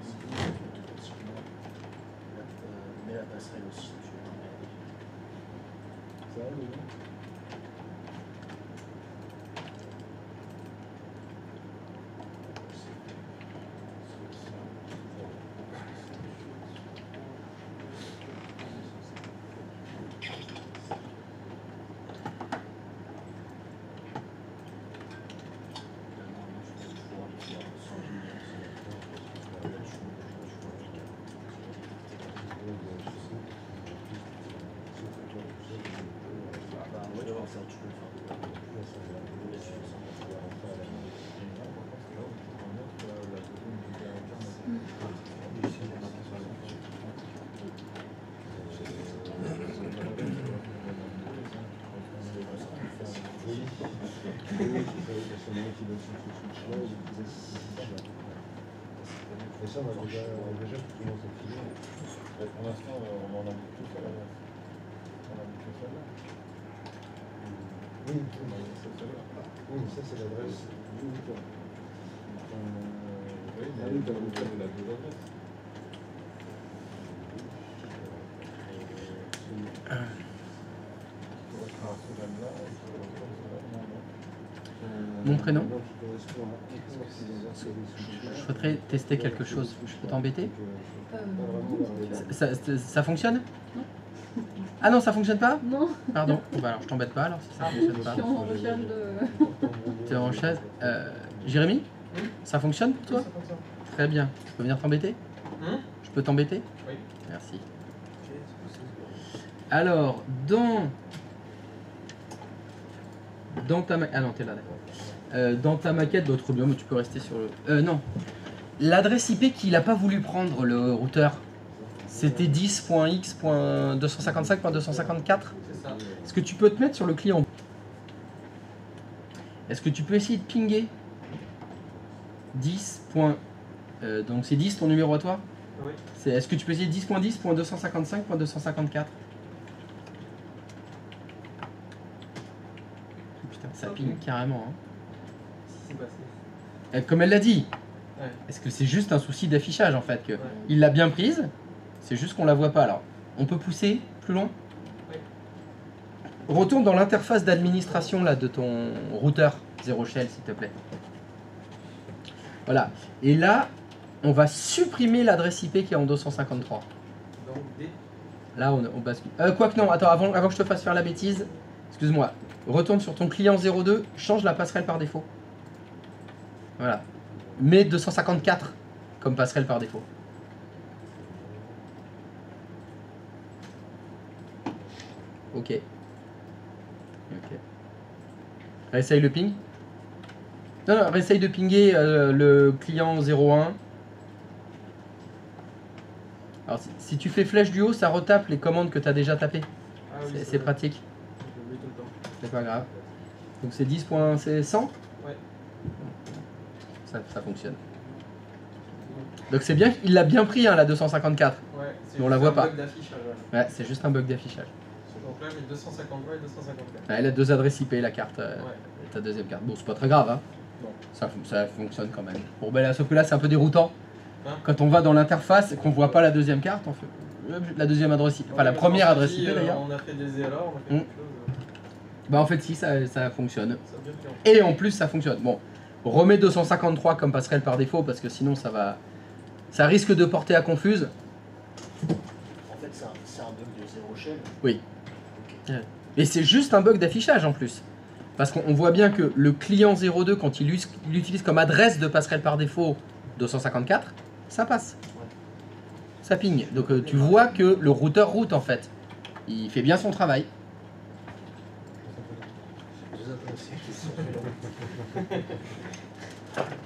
[SPEAKER 6] mais la passerelle aussi, tu veux t'emmerder.
[SPEAKER 2] Ça va, oui. Et ça, on a déjà tout le monde s'est filé. Pour l'instant, on en a mis tout ça là. On a mis tout ça là. Oui, on a mis ça là. Oui, mais ça, c'est l'adresse du bouton. Oui, mais vous avez la deux adresses.
[SPEAKER 1] Mon prénom? Je souhaiterais tester quelque chose. Je peux t'embêter? Ça fonctionne?
[SPEAKER 5] Non.
[SPEAKER 1] Ah non, ça fonctionne pas?
[SPEAKER 5] Non,
[SPEAKER 1] Pardon. Bon, bah alors je t'embête pas alors si ça fonctionne
[SPEAKER 5] je
[SPEAKER 1] pas.
[SPEAKER 5] suis en recherche de...
[SPEAKER 1] T'es en chaise. Jérémy? Ça fonctionne pour toi?
[SPEAKER 3] Ça fonctionne.
[SPEAKER 1] Très bien. Je peux venir t'embêter? Je peux t'embêter?
[SPEAKER 3] Oui.
[SPEAKER 1] Merci. Alors, dans dans ta maquette. Ah non, t'es là, d'accord. Dans ta maquette, bah, trop bien, mais tu peux rester sur le. Non. L'adresse IP qu'il a pas voulu prendre, le routeur, c'était 10.x.255.254.
[SPEAKER 3] C'est ça.
[SPEAKER 1] Est-ce que tu peux te mettre sur le client? Est-ce que tu peux essayer de pinguer 10. Donc c'est 10 ton numéro à toi?
[SPEAKER 3] Oui.
[SPEAKER 1] Est-ce que tu peux essayer 10.10.255.254? Putain, ça
[SPEAKER 3] Ok.
[SPEAKER 1] ping carrément. Hein.
[SPEAKER 3] Si c'est passé.
[SPEAKER 1] Comme elle l'a dit,
[SPEAKER 3] Ouais.
[SPEAKER 1] est-ce que c'est juste un souci d'affichage en fait que
[SPEAKER 3] Ouais.
[SPEAKER 1] il l'a bien prise, c'est juste qu'on la voit pas. Alors, on peut pousser plus loin?
[SPEAKER 3] Oui.
[SPEAKER 1] Retourne dans l'interface d'administration là de ton routeur Zero Shell s'il te plaît. Voilà. Et là, on va supprimer l'adresse IP qui est en 253.
[SPEAKER 3] Donc D.
[SPEAKER 1] Là, on bascule. Quoique non, attends, avant que je te fasse faire la bêtise, excuse-moi, retourne sur ton client 02, change la passerelle par défaut. Voilà. Mets 254 comme passerelle par défaut. Ok. Ok. Réessaye le ping. Non, non, réessaye de pinguer le client 01. Alors, si tu fais flèche du haut, ça retape les commandes que tu as déjà tapées.
[SPEAKER 3] Ah oui,
[SPEAKER 1] C'est
[SPEAKER 3] vrai.
[SPEAKER 1] pratique.
[SPEAKER 3] Je l'oublie tout le temps.
[SPEAKER 1] C'est pas grave. Donc c'est 10.100.
[SPEAKER 3] Ouais.
[SPEAKER 1] Ça fonctionne. Donc c'est bien, il l'a bien pris hein, la 254.
[SPEAKER 3] Ouais, c'est
[SPEAKER 1] Mais on la
[SPEAKER 3] juste
[SPEAKER 1] voit
[SPEAKER 3] un
[SPEAKER 1] pas.
[SPEAKER 3] bug d'affichage.
[SPEAKER 1] Ouais, c'est juste un bug d'affichage.
[SPEAKER 3] Donc là, j'ai 253 et 254.
[SPEAKER 1] Ouais, elle a deux adresses IP la carte,
[SPEAKER 3] Ouais.
[SPEAKER 1] ta deuxième carte. Bon, c'est pas très grave, hein.
[SPEAKER 3] Non.
[SPEAKER 1] Ça fonctionne quand même. Bon, ben là, sauf que là, c'est un peu déroutant.
[SPEAKER 3] Hein?
[SPEAKER 1] Quand on va dans l'interface et qu'on voit pas la deuxième carte, on fait la deuxième adresse IP, enfin la
[SPEAKER 3] Ouais,
[SPEAKER 1] première
[SPEAKER 3] on s'est
[SPEAKER 1] adresse
[SPEAKER 3] dit,
[SPEAKER 1] IP d'ailleurs.
[SPEAKER 3] On a fait des erreurs, on a fait
[SPEAKER 1] Mm.
[SPEAKER 3] quelque chose.
[SPEAKER 1] Bah en fait si, ça fonctionne.
[SPEAKER 3] Ça a bien fait en fait.
[SPEAKER 1] Et en plus ça fonctionne. Bon, remets 253 comme passerelle par défaut parce que sinon ça risque de porter à confuse.
[SPEAKER 6] En fait, c'est un bug de Zero Shell.
[SPEAKER 1] Oui. Et c'est juste un bug d'affichage en plus. Parce qu'on voit bien que le client 02, quand il l'utilise comme adresse de passerelle par défaut 254, ça passe. Ça ping. Donc tu vois que le routeur route en fait. Il fait bien son travail.
[SPEAKER 4] Deux adresses qui sont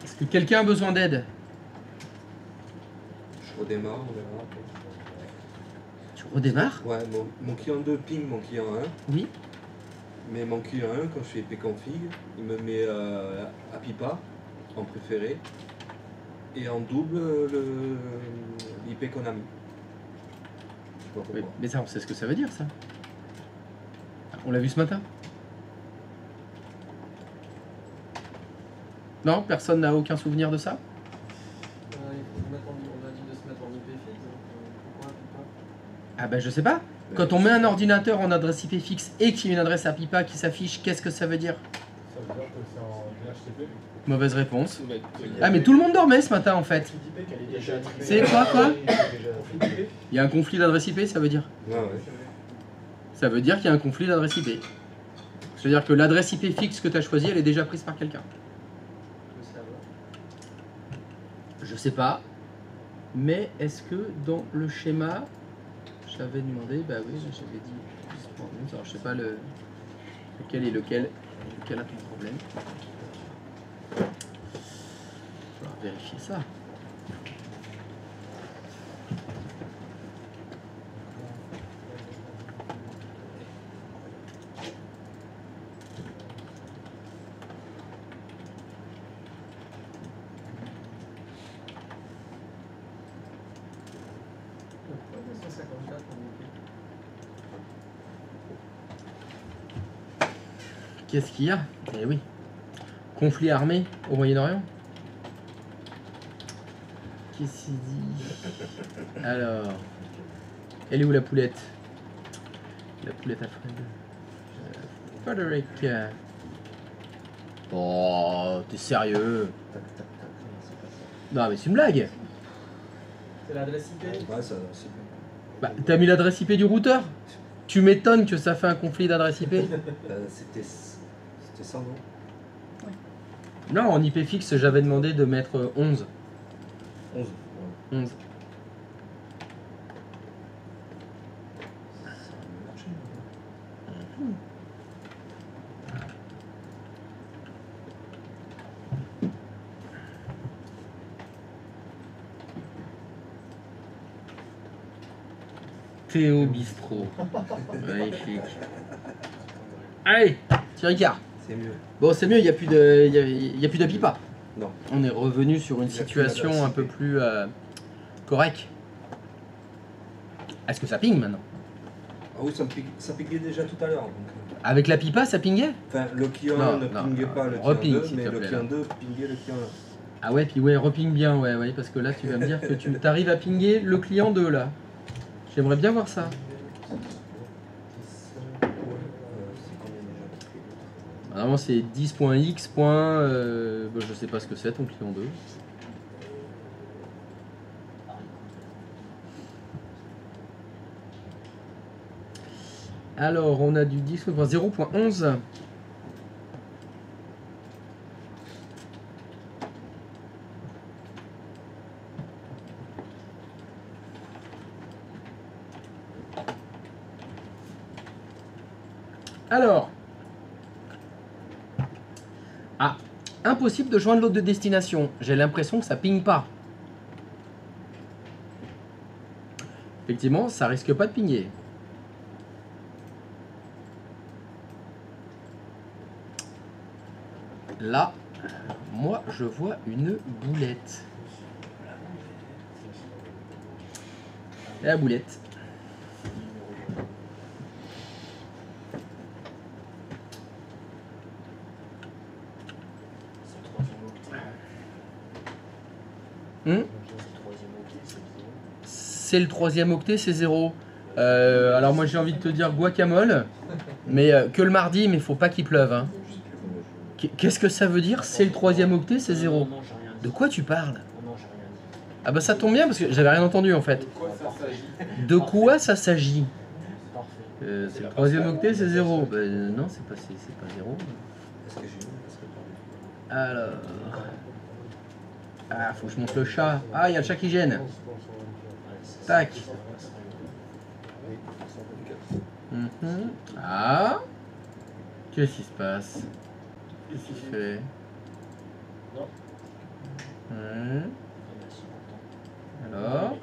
[SPEAKER 1] Est-ce que quelqu'un a besoin d'aide?
[SPEAKER 7] Je redémarre, on verra.
[SPEAKER 1] Tu redémarres?
[SPEAKER 7] Ouais, mon client 2 ping mon client 1.
[SPEAKER 1] Oui.
[SPEAKER 7] Mais mon client 1, quand je fais pconfig, il me met à pipa en préféré et en double l'IP qu'on a mis. Je sais pas pourquoi.
[SPEAKER 1] Oui, mais ça, on sait ce que ça veut dire, ça. On l'a vu ce matin. Non, personne n'a aucun souvenir de ça.
[SPEAKER 3] Il faut se mettre on a dit de se mettre en IP fixe, donc pourquoi pas?
[SPEAKER 1] Ah ben je sais pas. Quand on met un ordinateur en adresse IP fixe et qu'il y a une adresse à pipa qui s'affiche, qu'est-ce que ça veut dire?
[SPEAKER 2] Ça veut dire que c'est en DHCP.
[SPEAKER 1] Mauvaise réponse. Ah mais tout le monde dormait ce matin en fait. C'est quoi Il y a un conflit d'adresse IP, ça veut dire?
[SPEAKER 7] Ouais, ouais.
[SPEAKER 1] Ça veut dire qu'il y a un conflit d'adresse IP. C'est-à-dire que l'adresse IP fixe que tu as choisie, elle est déjà prise par quelqu'un.
[SPEAKER 3] Le serveur.
[SPEAKER 1] Je sais pas. Mais est-ce que dans le schéma, j'avais demandé, bah oui, j'avais dit 10.11, alors je sais pas lequel est lequel a ton problème. Il va falloir vérifier ça.
[SPEAKER 3] Pourquoi 254 en IP?
[SPEAKER 1] Qu'est-ce qu'il y a? Eh oui. Conflit armé au Moyen-Orient. Qu'est-ce qu'il dit? Alors. Elle est où la poulette? La poulette à Fred. Frederick. Oh, t'es sérieux? Non, mais c'est une blague.
[SPEAKER 3] C'est l'adresse IP.
[SPEAKER 7] Ouais, ça, c'est bien.
[SPEAKER 1] Bah, t'as mis l'adresse IP du routeur? Tu m'étonnes que ça fait un conflit d'adresse IP?
[SPEAKER 7] C'était ça, non?
[SPEAKER 1] Non, en IP fixe, j'avais demandé de mettre 11.
[SPEAKER 7] 11.
[SPEAKER 1] 11.
[SPEAKER 7] Ça a marché.
[SPEAKER 1] Théo Bistrot. Magnifique. Allez, petit Ricard.
[SPEAKER 7] C'est mieux.
[SPEAKER 1] Bon, c'est mieux, il n'y a plus de pipa.
[SPEAKER 7] Non.
[SPEAKER 1] On est revenu sur une
[SPEAKER 7] Il y a plus
[SPEAKER 1] situation un peu
[SPEAKER 7] d'adversité.
[SPEAKER 1] plus correcte. Est-ce que ça ping maintenant?
[SPEAKER 7] Ah oui, ça piquait déjà tout à l'heure. donc,
[SPEAKER 1] Avec la pipa, ça pingait?
[SPEAKER 7] Enfin, le client
[SPEAKER 1] Non,
[SPEAKER 7] ne
[SPEAKER 1] non,
[SPEAKER 7] pingait pas le client
[SPEAKER 1] reping,
[SPEAKER 7] 2,
[SPEAKER 1] s'il
[SPEAKER 7] mais
[SPEAKER 1] te
[SPEAKER 7] le
[SPEAKER 1] plaît,
[SPEAKER 7] client
[SPEAKER 1] là.
[SPEAKER 7] 2 pingait le client 1.
[SPEAKER 1] Ah ouais, puis ouais, reping bien, ouais, parce que là, tu vas me dire que tu arrives à pinguer le client 2, là. J'aimerais bien voir ça.
[SPEAKER 7] C'est combien déjà?
[SPEAKER 1] Normalement, c'est 10.x. Je sais pas ce que c'est, ton client 2. Alors, on a du 10.0.11. Alors, impossible de joindre l'autre de destination. J'ai l'impression que ça ping pas. Effectivement, ça risque pas de pinguer. Là, moi, je vois une boulette. Et la boulette.
[SPEAKER 6] C'est le troisième octet.
[SPEAKER 1] Hmm,
[SPEAKER 6] C'est le troisième octet, c'est zéro.
[SPEAKER 1] c'est le troisième octet, c'est 0. Alors moi j'ai envie de te dire guacamole, mais que le mardi, mais faut pas qu'il pleuve. Hein. Qu'est-ce que ça veut dire? C'est le troisième octet, c'est 0.
[SPEAKER 6] Non, j'ai rien dit.
[SPEAKER 1] De quoi tu parles?
[SPEAKER 6] Non, j'ai rien dit.
[SPEAKER 1] Ah bah ça tombe bien parce que j'avais rien entendu en fait.
[SPEAKER 3] Quoi ça s'agit?
[SPEAKER 1] De quoi ça s'agit?
[SPEAKER 6] Parfait.
[SPEAKER 1] C'est le troisième octet, c'est 0. Bah, non, c'est pas 0.
[SPEAKER 7] Est-ce que j'ai une? Est-ce que pas
[SPEAKER 1] Alors... Ah, faut que je monte le chat. Ah, il y a le chat qui gêne.
[SPEAKER 6] Ouais, c'est ça.
[SPEAKER 1] Tac.
[SPEAKER 6] Ça passerait.
[SPEAKER 1] Mhm. Ah. Qu'est-ce qui se passe? Qu'est-ce qu'il fait?
[SPEAKER 3] Non.
[SPEAKER 1] Ouais.
[SPEAKER 6] Il a 50 ans.
[SPEAKER 1] Alors?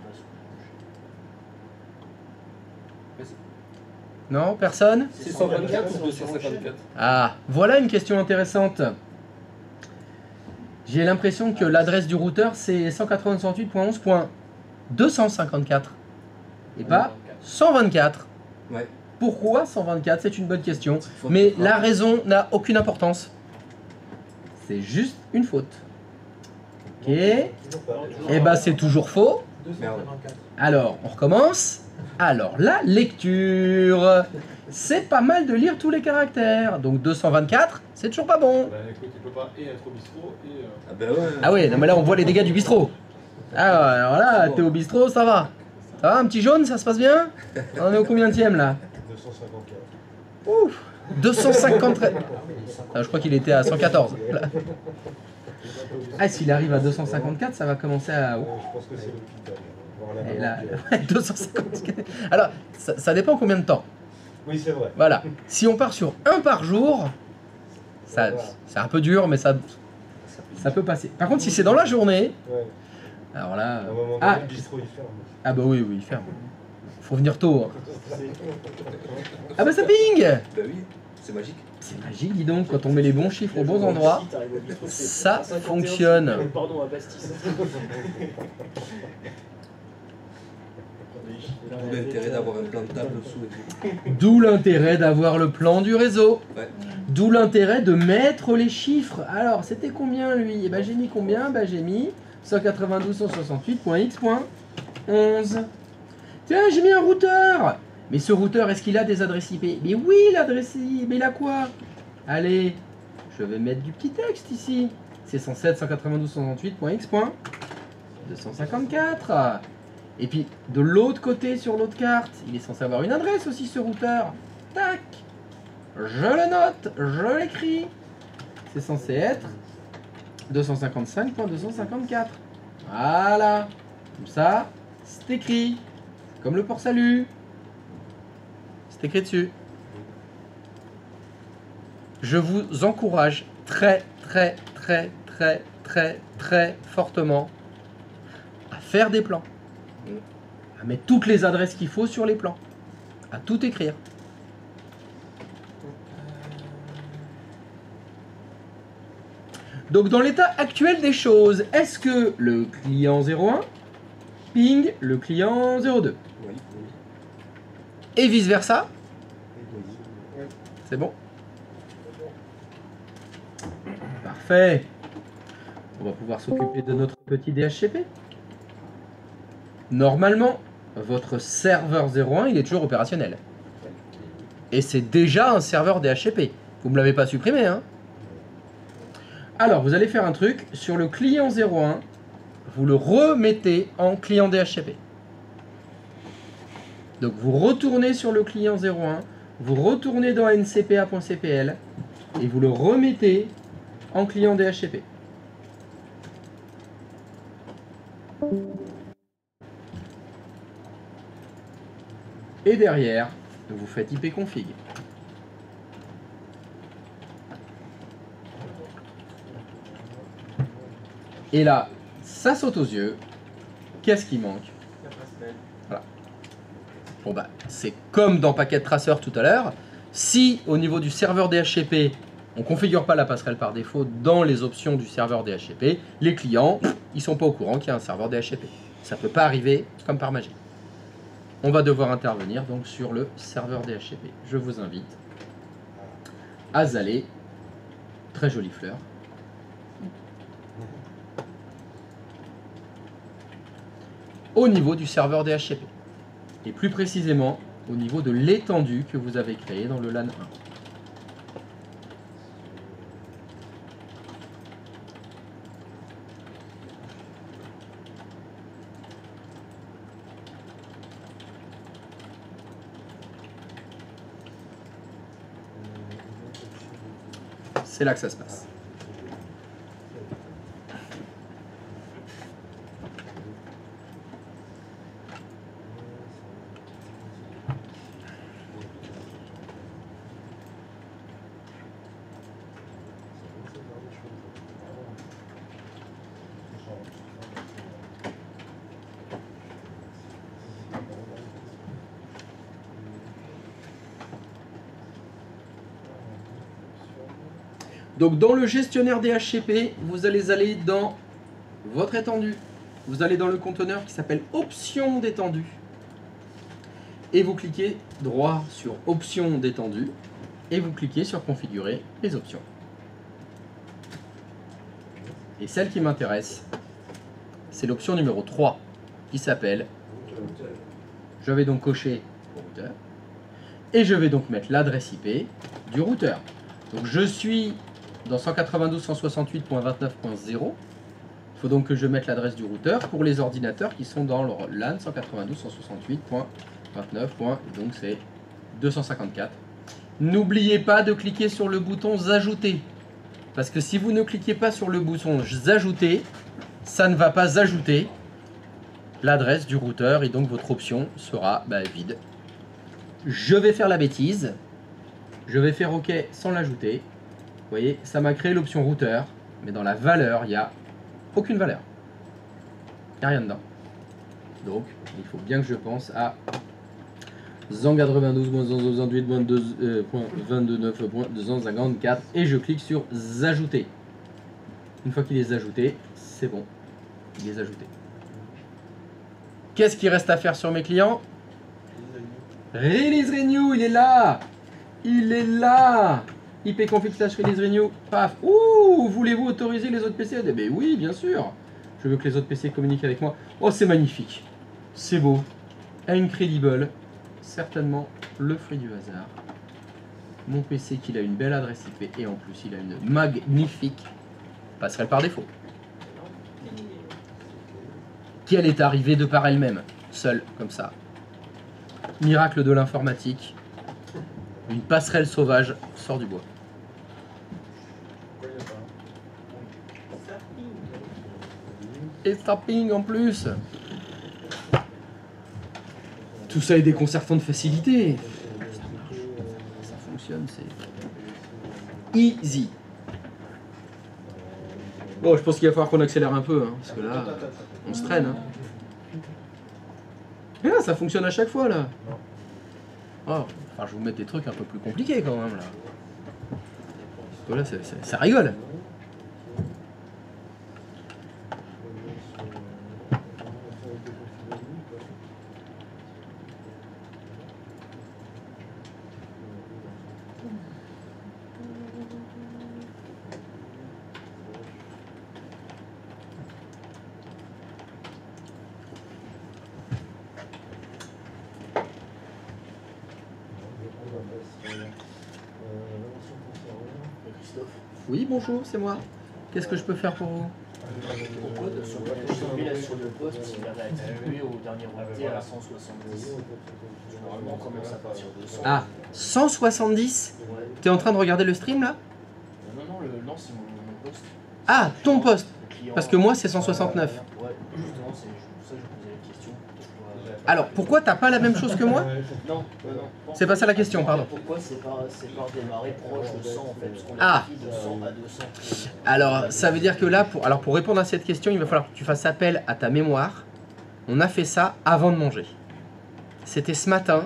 [SPEAKER 6] Il est pas sous cloche.
[SPEAKER 1] Non, personne?
[SPEAKER 7] C'est 124 ou 254?
[SPEAKER 1] Ah, voilà une question intéressante. J'ai l'impression que l'adresse du routeur c'est 198.11.254 et pas 124.
[SPEAKER 7] Ouais.
[SPEAKER 1] Pourquoi 124? C'est une bonne question.
[SPEAKER 7] Faute
[SPEAKER 1] Mais
[SPEAKER 7] de frappe.
[SPEAKER 1] la raison n'a aucune importance. C'est juste une faute. Ok. Et bah c'est toujours faux.
[SPEAKER 7] Merde.
[SPEAKER 1] Alors, on recommence. Alors, la lecture. C'est pas mal de lire tous les caractères. Donc 224, c'est toujours pas bon.
[SPEAKER 3] Bah écoute, il peut pas et être au bistrot et.
[SPEAKER 7] Ah ben ouais.
[SPEAKER 1] Ah ouais, non mais là on voit les dégâts du bistrot. Ah, alors là, t'es au bistrot, ça va. Ça va, un petit jaune, ça se passe bien? On est au combienième là?
[SPEAKER 2] 254.
[SPEAKER 1] Ouf, 253. Ah, je crois qu'il était à 114. Là. Ah, s'il arrive à 254, ça va commencer à...
[SPEAKER 2] Je pense que c'est l'hôpital. Voir la
[SPEAKER 1] Et là,
[SPEAKER 2] maman
[SPEAKER 1] ouais, 254. Alors, ça dépend combien de temps.
[SPEAKER 2] Oui, c'est vrai.
[SPEAKER 1] Voilà. Si on part sur un par jour, ça, c'est un peu dur, mais ça peut passer. Par contre, si c'est dans la journée,
[SPEAKER 2] Ouais.
[SPEAKER 1] alors là...
[SPEAKER 2] À un moment donné,
[SPEAKER 1] Ah,
[SPEAKER 2] le bistrot il ferme.
[SPEAKER 1] ah bah oui, il ferme. Faut venir tôt. Hein. Ah bah ça ping!
[SPEAKER 7] Ben oui, c'est magique.
[SPEAKER 1] C'est magique, dis donc, quand on met les bons chiffres aux bons endroits,
[SPEAKER 6] Si t'arrives au bistrot, c'est
[SPEAKER 1] ça
[SPEAKER 6] 51,
[SPEAKER 1] fonctionne.
[SPEAKER 6] Pardon, à Bastis.
[SPEAKER 7] D'où l'intérêt d'avoir un plan de table sous les yeux.
[SPEAKER 1] D'où l'intérêt d'avoir le plan du réseau.
[SPEAKER 7] Ouais.
[SPEAKER 1] D'où l'intérêt de mettre les chiffres. Alors, c'était combien lui? Et ben j'ai mis combien? Ben j'ai mis 192.168.x.11. Tiens, j'ai mis un routeur. Mais ce routeur, est-ce qu'il a des adresses IP? Mais oui, l'adresse IP, mais il a quoi? Allez, je vais mettre du petit texte ici. C'est 107.168.x.254. Et puis, de l'autre côté, sur l'autre carte, il est censé avoir une adresse aussi, ce routeur. Tac. Je le note, je l'écris. C'est censé être 255.254. Voilà. Comme ça, c'est écrit. Comme le port salut. C'est écrit dessus. Je vous encourage très fortement à faire des plans. À à mettre toutes les adresses qu'il faut sur les plans, à tout écrire. Donc dans l'état actuel des choses, est-ce que le client 01 ping le client 02
[SPEAKER 7] Oui.
[SPEAKER 1] et vice versa?
[SPEAKER 7] Oui.
[SPEAKER 1] C'est bon? Parfait. On va pouvoir s'occuper de notre petit DHCP. Normalement, votre serveur 01, il est toujours opérationnel. Et c'est déjà un serveur DHCP. Vous ne me l'avez pas supprimé, hein? Alors, vous allez faire un truc. Sur le client 01, vous le remettez en client DHCP. Donc, vous retournez sur le client 01, vous retournez dans ncpa.cpl et vous le remettez en client DHCP. Et derrière, vous faites ipconfig. Et là, ça saute aux yeux. Qu'est-ce qui manque?
[SPEAKER 3] La passerelle.
[SPEAKER 1] Voilà. Bon bah, c'est comme dans Packet Tracer tout à l'heure. Si au niveau du serveur DHCP, on ne configure pas la passerelle par défaut dans les options du serveur DHCP, les clients, ils sont pas au courant qu'il y a un serveur DHCP. Ça peut pas arriver comme par magie. On va devoir intervenir donc sur le serveur DHCP. Je vous invite à Zalé. Très jolie fleur. Au niveau du serveur DHCP. Et plus précisément, au niveau de l'étendue que vous avez créée dans le LAN 1. C'est là que ça se passe. Donc dans le gestionnaire DHCP, vous allez aller dans votre étendue. Vous allez dans le conteneur qui s'appelle Options d'étendue. Et vous cliquez droit sur Options d'étendue. Et vous cliquez sur Configurer les options. Et celle qui m'intéresse, c'est l'option numéro 3 qui s'appelle... Je vais donc cocher routeur. Et je vais donc mettre l'adresse IP du routeur. Donc je suis dans 192.168.29.0. Il faut donc que je mette l'adresse du routeur pour les ordinateurs qui sont dans le LAN 192.168.29. Donc c'est 254. N'oubliez pas de cliquer sur le bouton ajouter. Parce que si vous ne cliquez pas sur le bouton ajouter, ça ne va pas ajouter l'adresse du routeur et donc votre option sera vide. Je vais faire la bêtise. Je vais faire OK sans l'ajouter. Vous voyez, ça m'a créé l'option routeur, mais dans la valeur, il n'y a aucune valeur. Il n'y a rien dedans. Donc, il faut bien que je pense à Zanga 92.228.29.254 et je clique sur ajouter. Une fois qu'il est ajouté, c'est bon. Il est ajouté. Qu'est-ce qu'il reste à faire sur mes clients? Release Renew, il est là! Il est là! ipconfig/release-renew, paf! Ouh! Voulez-vous autoriser les autres PC? Eh bien oui, bien sûr! Je veux que les autres PC communiquent avec moi. Oh, c'est magnifique! C'est beau! Incredible! Certainement le fruit du hasard. Mon PC qu'il a une belle adresse IP et en plus il a une magnifique passerelle par défaut. Qu'elle est arrivée de par elle-même, seule, comme ça. Miracle de l'informatique. Une passerelle sauvage sort du bois. Et ça ping en plus. Tout ça est déconcertant de facilité. Ça fonctionne, c'est easy. Bon, je pense qu'il va falloir qu'on accélère un peu, hein, parce que là, on se traîne. Hein. Ah, ça fonctionne à chaque fois là.
[SPEAKER 2] Non.
[SPEAKER 1] Oh, enfin, je vais vous mettre des trucs un peu plus compliqués quand même là. Voilà, ça rigole.
[SPEAKER 6] Christophe,
[SPEAKER 1] Oui, bonjour, c'est moi. Qu'est-ce que je peux faire pour vous?
[SPEAKER 6] pourquoi sur le PHP, là sur le poste, il avait attribué au dernier routé à 170? Normalement, on commence à partir de 100.
[SPEAKER 1] Ah, 170?
[SPEAKER 6] Ouais.
[SPEAKER 1] T'es en train de regarder le stream là?
[SPEAKER 6] Non, c'est mon poste.
[SPEAKER 1] Ah, ton poste.
[SPEAKER 6] Le client,
[SPEAKER 1] Parce que moi, c'est 169.
[SPEAKER 6] Ouais, justement, c'est pour ça que je posais la question.
[SPEAKER 1] Alors, pourquoi t'as pas la même chose que moi?
[SPEAKER 6] Non.
[SPEAKER 1] C'est pas ça la question, pardon.
[SPEAKER 6] Pourquoi c'est pas démarré proche de 100 en fait? Parce qu'on
[SPEAKER 1] Ah.
[SPEAKER 6] a pris de 100 à 200.
[SPEAKER 1] Alors, ça veut dire que là, pour répondre à cette question, il va falloir que tu fasses appel à ta mémoire. On a fait ça avant de manger. C'était ce matin.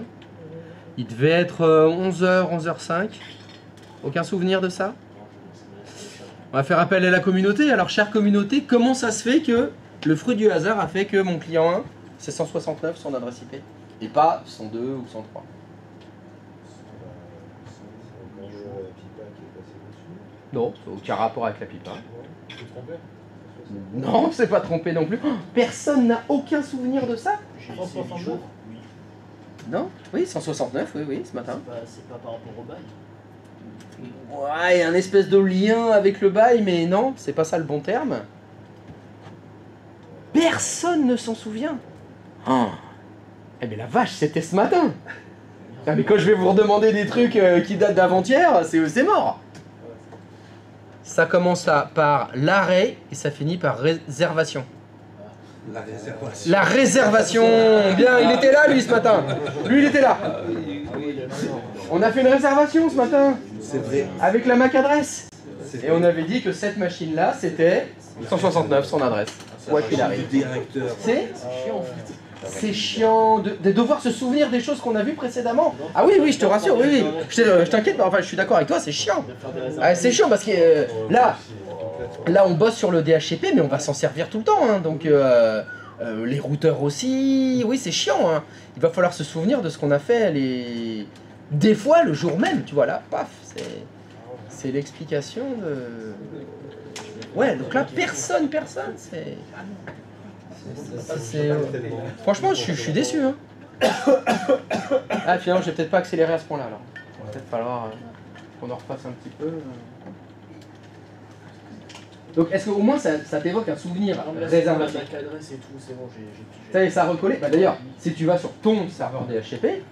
[SPEAKER 1] Il devait être 11h, 11h05. Aucun souvenir de ça? On va faire appel à la communauté. Alors, chère communauté, comment ça se fait que le fruit du hasard a fait que mon client 1, c'est 169 son adresse IP et pas 102 ou 103? Non, aucun rapport avec la pipa.
[SPEAKER 2] Tu t'es trompé?
[SPEAKER 1] Non, c'est pas trompé non plus. Oh, personne n'a aucun souvenir de ça?
[SPEAKER 6] J'ai essayé 10 jours. Oui.
[SPEAKER 1] Non? Oui, 169, oui, ce matin.
[SPEAKER 6] C'est pas par rapport au bail.
[SPEAKER 1] Ouais, un espèce de lien avec le bail, mais non, c'est pas ça le bon terme. Personne ne s'en souvient. Oh. Eh bien la vache, c'était ce matin. Ah, mais quand je vais vous redemander des trucs qui datent d'avant-hier, c'est mort. Ça commence par l'arrêt et ça finit par réservation.
[SPEAKER 7] La réservation.
[SPEAKER 1] La réservation. Bien, il était là lui ce matin. Lui, il était là. On a fait une réservation ce matin.
[SPEAKER 7] C'est vrai.
[SPEAKER 1] Avec la MAC adresse.
[SPEAKER 7] C'est
[SPEAKER 1] Et on avait dit que cette machine-là, c'était 169, son adresse. Quoi qu'il arrive.
[SPEAKER 7] Directeur.
[SPEAKER 1] C'est
[SPEAKER 6] Chiant en fait.
[SPEAKER 1] C'est chiant de devoir se souvenir des choses qu'on a vues précédemment. Ah oui, oui, je te rassure, oui. Je t'inquiète pas, enfin je suis d'accord avec toi, c'est chiant.
[SPEAKER 6] De faire des réserves.
[SPEAKER 1] Ah, c'est chiant parce que là on bosse sur le DHCP, mais on va s'en servir tout le temps. Hein, donc les routeurs aussi, oui, c'est chiant. Hein. Il va falloir se souvenir de ce qu'on a fait des fois le jour même, tu vois là, paf, c'est l'explication de... Ouais, donc là, personne, c'est... Franchement, je suis déçu. Hein. Ah, finalement, j'ai peut-être pas accéléré à ce point-là. Alors. Il va peut-être falloir qu'on en refasse un petit peu. Donc, est-ce qu'au moins ça t'évoque un souvenir réservation?
[SPEAKER 6] Avec l'adresse et tout, c'est bon, j'ai pigé.
[SPEAKER 1] Ça y est, ça a recollé. Bah, d'ailleurs, si tu vas sur ton serveur DHCP,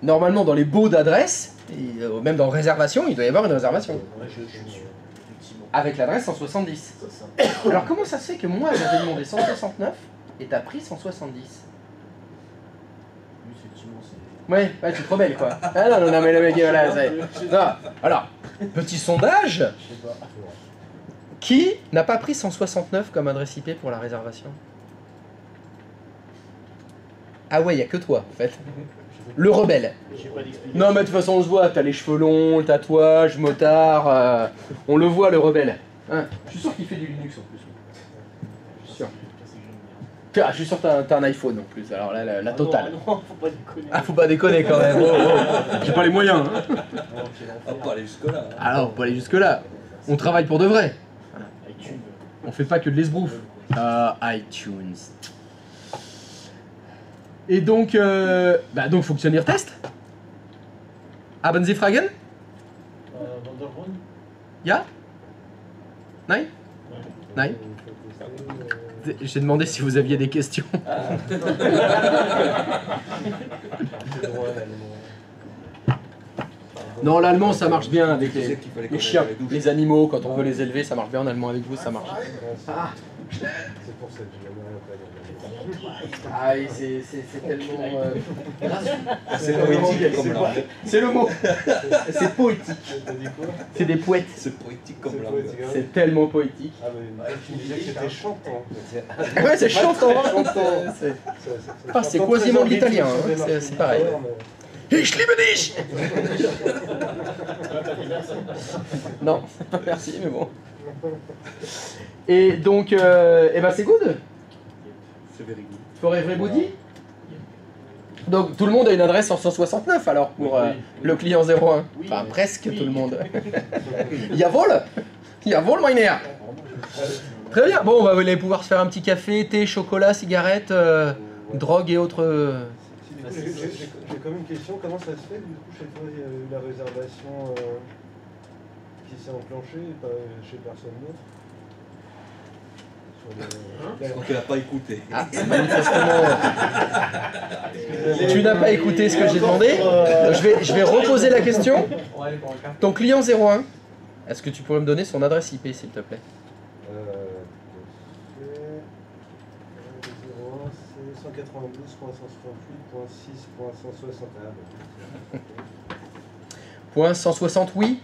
[SPEAKER 1] normalement dans les baux d'adresse, et même dans réservation, il doit y avoir une réservation.
[SPEAKER 6] Ouais, je suis sûr, effectivement.
[SPEAKER 1] Avec l'adresse 170.
[SPEAKER 6] C'est ça.
[SPEAKER 1] Alors comment ça se fait que moi j'avais demandé 169 et t'as pris 170?
[SPEAKER 6] Oui, effectivement, c'est...
[SPEAKER 1] Ouais, tu te rebelles quoi. Ah non, mais le mec, voilà, non. Alors, petit sondage.
[SPEAKER 6] Je sais pas.
[SPEAKER 1] Qui n'a pas pris 169 comme adresse IP pour la réservation? Ah ouais, il n'y a que toi en fait. Le rebelle.
[SPEAKER 6] J'ai pas d'explication.
[SPEAKER 1] Non mais de toute façon on se voit, t'as les cheveux longs, le tatouage, motard, on le voit le rebelle. Hein, je suis sûr qu'il fait du Linux en plus. Je suis sûr. Ah, je suis sûr que t'as un iPhone en plus, alors là la totale.
[SPEAKER 6] Non, faut pas déconner.
[SPEAKER 1] Ah faut pas déconner quand même, j'ai pas les moyens. Hein.
[SPEAKER 7] On va pas aller jusque-là.
[SPEAKER 1] Alors on peut aller jusque là, on travaille pour de vrai.
[SPEAKER 6] iTunes.
[SPEAKER 1] On fait pas que de l'esbrouf. iTunes. Et donc, donc fonctionnaire test. Haben Sie Fragen?
[SPEAKER 2] Vanderbrun?
[SPEAKER 1] Ja? Nein? Nein? J'ai demandé si vous aviez des questions. Non, l'allemand ça marche bien avec les chiens, les animaux, quand on veut les élever, ça marche bien en allemand avec vous, ça marche. Ah,
[SPEAKER 2] C'est pour ça que je n'ai rien fait.
[SPEAKER 1] Ah oui, c'est tellement gracieux.
[SPEAKER 7] C'est poétique comme langue.
[SPEAKER 1] C'est le mot. C'est poétique.
[SPEAKER 2] T'as dit quoi?
[SPEAKER 1] C'est des poètes.
[SPEAKER 7] C'est poétique comme
[SPEAKER 2] C'est
[SPEAKER 7] langue.
[SPEAKER 2] poétique, hein.
[SPEAKER 1] C'est tellement poétique.
[SPEAKER 2] Ah mais tu me disais que c'était chantant.
[SPEAKER 1] Ouais, c'est chantant.
[SPEAKER 2] Chantant.
[SPEAKER 1] Ah, c'est quasiment de l'italien, hein. C'est pareil. Ich liebe dich. Non, merci, mais bon. Et donc, eh ben c'est good.
[SPEAKER 7] C'est very good.
[SPEAKER 1] For everybody. Donc tout le monde a une adresse en 169 alors pour le client 01. Enfin presque tout le monde. Jawohl. Jawohl, mein Herr. Très bien. Bon, on va aller pouvoir se faire un petit café, thé, chocolat, cigarette, drogue et autres.
[SPEAKER 2] Du coup, j'ai quand même une question. Comment ça se fait que du coup chaque fois il y a eu la réservation qui s'est enclenchée et pas chez personne d'autre?
[SPEAKER 7] Je crois qu'elle n'a pas écouté.
[SPEAKER 1] Ah, manifestement. Tu n'as pas écouté ce que j'ai demandé. Je vais reposer la question. Ton client 01, est-ce que tu pourrais me donner son adresse IP s'il te plaît?
[SPEAKER 2] C'est 192.168.6.161.
[SPEAKER 1] Point 160 oui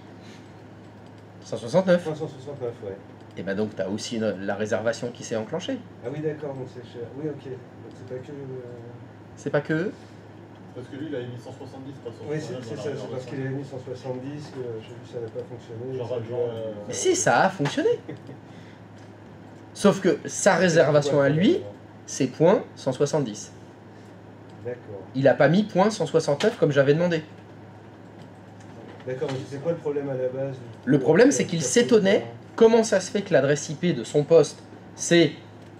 [SPEAKER 1] 169.
[SPEAKER 2] 169, ouais.
[SPEAKER 1] Et ben donc tu as aussi la réservation qui s'est enclenchée.
[SPEAKER 2] Ah oui, d'accord, donc c'est cher. Oui, ok. Donc c'est pas que.
[SPEAKER 1] C'est pas que...
[SPEAKER 3] Parce que lui, il a mis 170, pas 170.
[SPEAKER 2] Oui, c'est ça, c'est parce qu'il avait mis 170 que j'ai vu que ça n'avait pas fonctionné.
[SPEAKER 3] Genre,
[SPEAKER 1] Mais si, ça a fonctionné. Sauf que sa réservation à lui, c'est point 170.
[SPEAKER 2] D'accord.
[SPEAKER 1] Il a pas mis point 169 comme j'avais demandé.
[SPEAKER 2] D'accord, mais c'est quoi le problème à la base?
[SPEAKER 1] Le problème, c'est qu'il s'étonnait comment ça se fait que l'adresse IP de son poste, c'est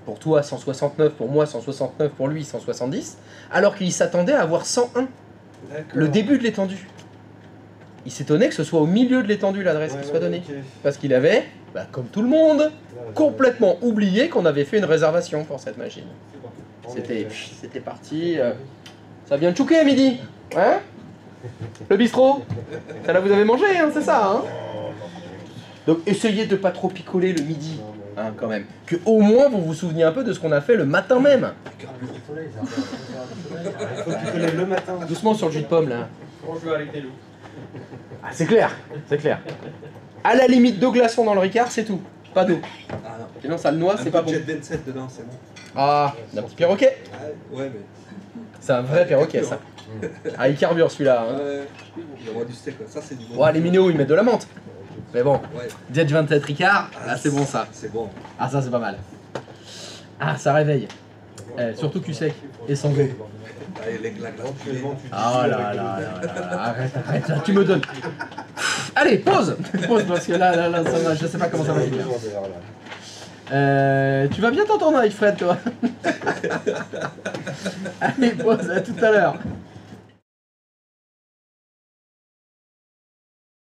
[SPEAKER 1] pour toi 169, pour moi 169, pour lui 170, alors qu'il s'attendait à avoir 101, le début de l'étendue. Il s'étonnait que ce soit au milieu de l'étendue l'adresse qui soit donnée.
[SPEAKER 2] Ok.
[SPEAKER 1] Parce qu'il avait, bah, comme tout le monde, complètement oublié qu'on avait fait une réservation pour cette machine. C'était parti. Ça vient de chouquer à midi. Hein? Le bistrot? Ça là vous avez mangé, hein, c'est ça, hein? Donc essayez de pas trop picoler le midi, hein, quand même. Que au moins vous vous souveniez un peu de ce qu'on a fait le matin même.
[SPEAKER 2] Il faut picoler le matin.
[SPEAKER 1] Doucement sur le jus de pomme là.
[SPEAKER 3] Bonjour avec tes loups.
[SPEAKER 1] Ah c'est clair, c'est clair. À la limite, 2 glaçons dans le Ricard, c'est tout. Pas d'eau.
[SPEAKER 7] Ah non.
[SPEAKER 1] Sinon ça le noie, c'est pas bon.
[SPEAKER 7] Jet 27 dedans, c'est bon.
[SPEAKER 1] Ah, un petit perroquet.
[SPEAKER 7] Ah, ouais, mais.
[SPEAKER 1] C'est un vrai perroquet ça. Ah il carbure celui-là. Hein.
[SPEAKER 7] Ouais, le roi du steak, là. Ça c'est du bon.
[SPEAKER 1] Ouais, les minots ils mettent de la menthe. Mais bon,
[SPEAKER 7] Ouais.
[SPEAKER 1] Jet 27 Ricard, là c'est bon ça.
[SPEAKER 7] C'est bon.
[SPEAKER 1] Ah ça c'est pas mal. Ah ça réveille. Surtout cul sec et sans eau.
[SPEAKER 7] Allez, la glace.
[SPEAKER 2] Éventuellement, tu
[SPEAKER 1] Ah là là là là, arrête, là, tu me donnes. Allez, pause. Pause parce que là, ça va, je sais pas comment ça va finir. Tu vas bien t'entendre avec Fred, toi. Allez, pause, à tout à l'heure.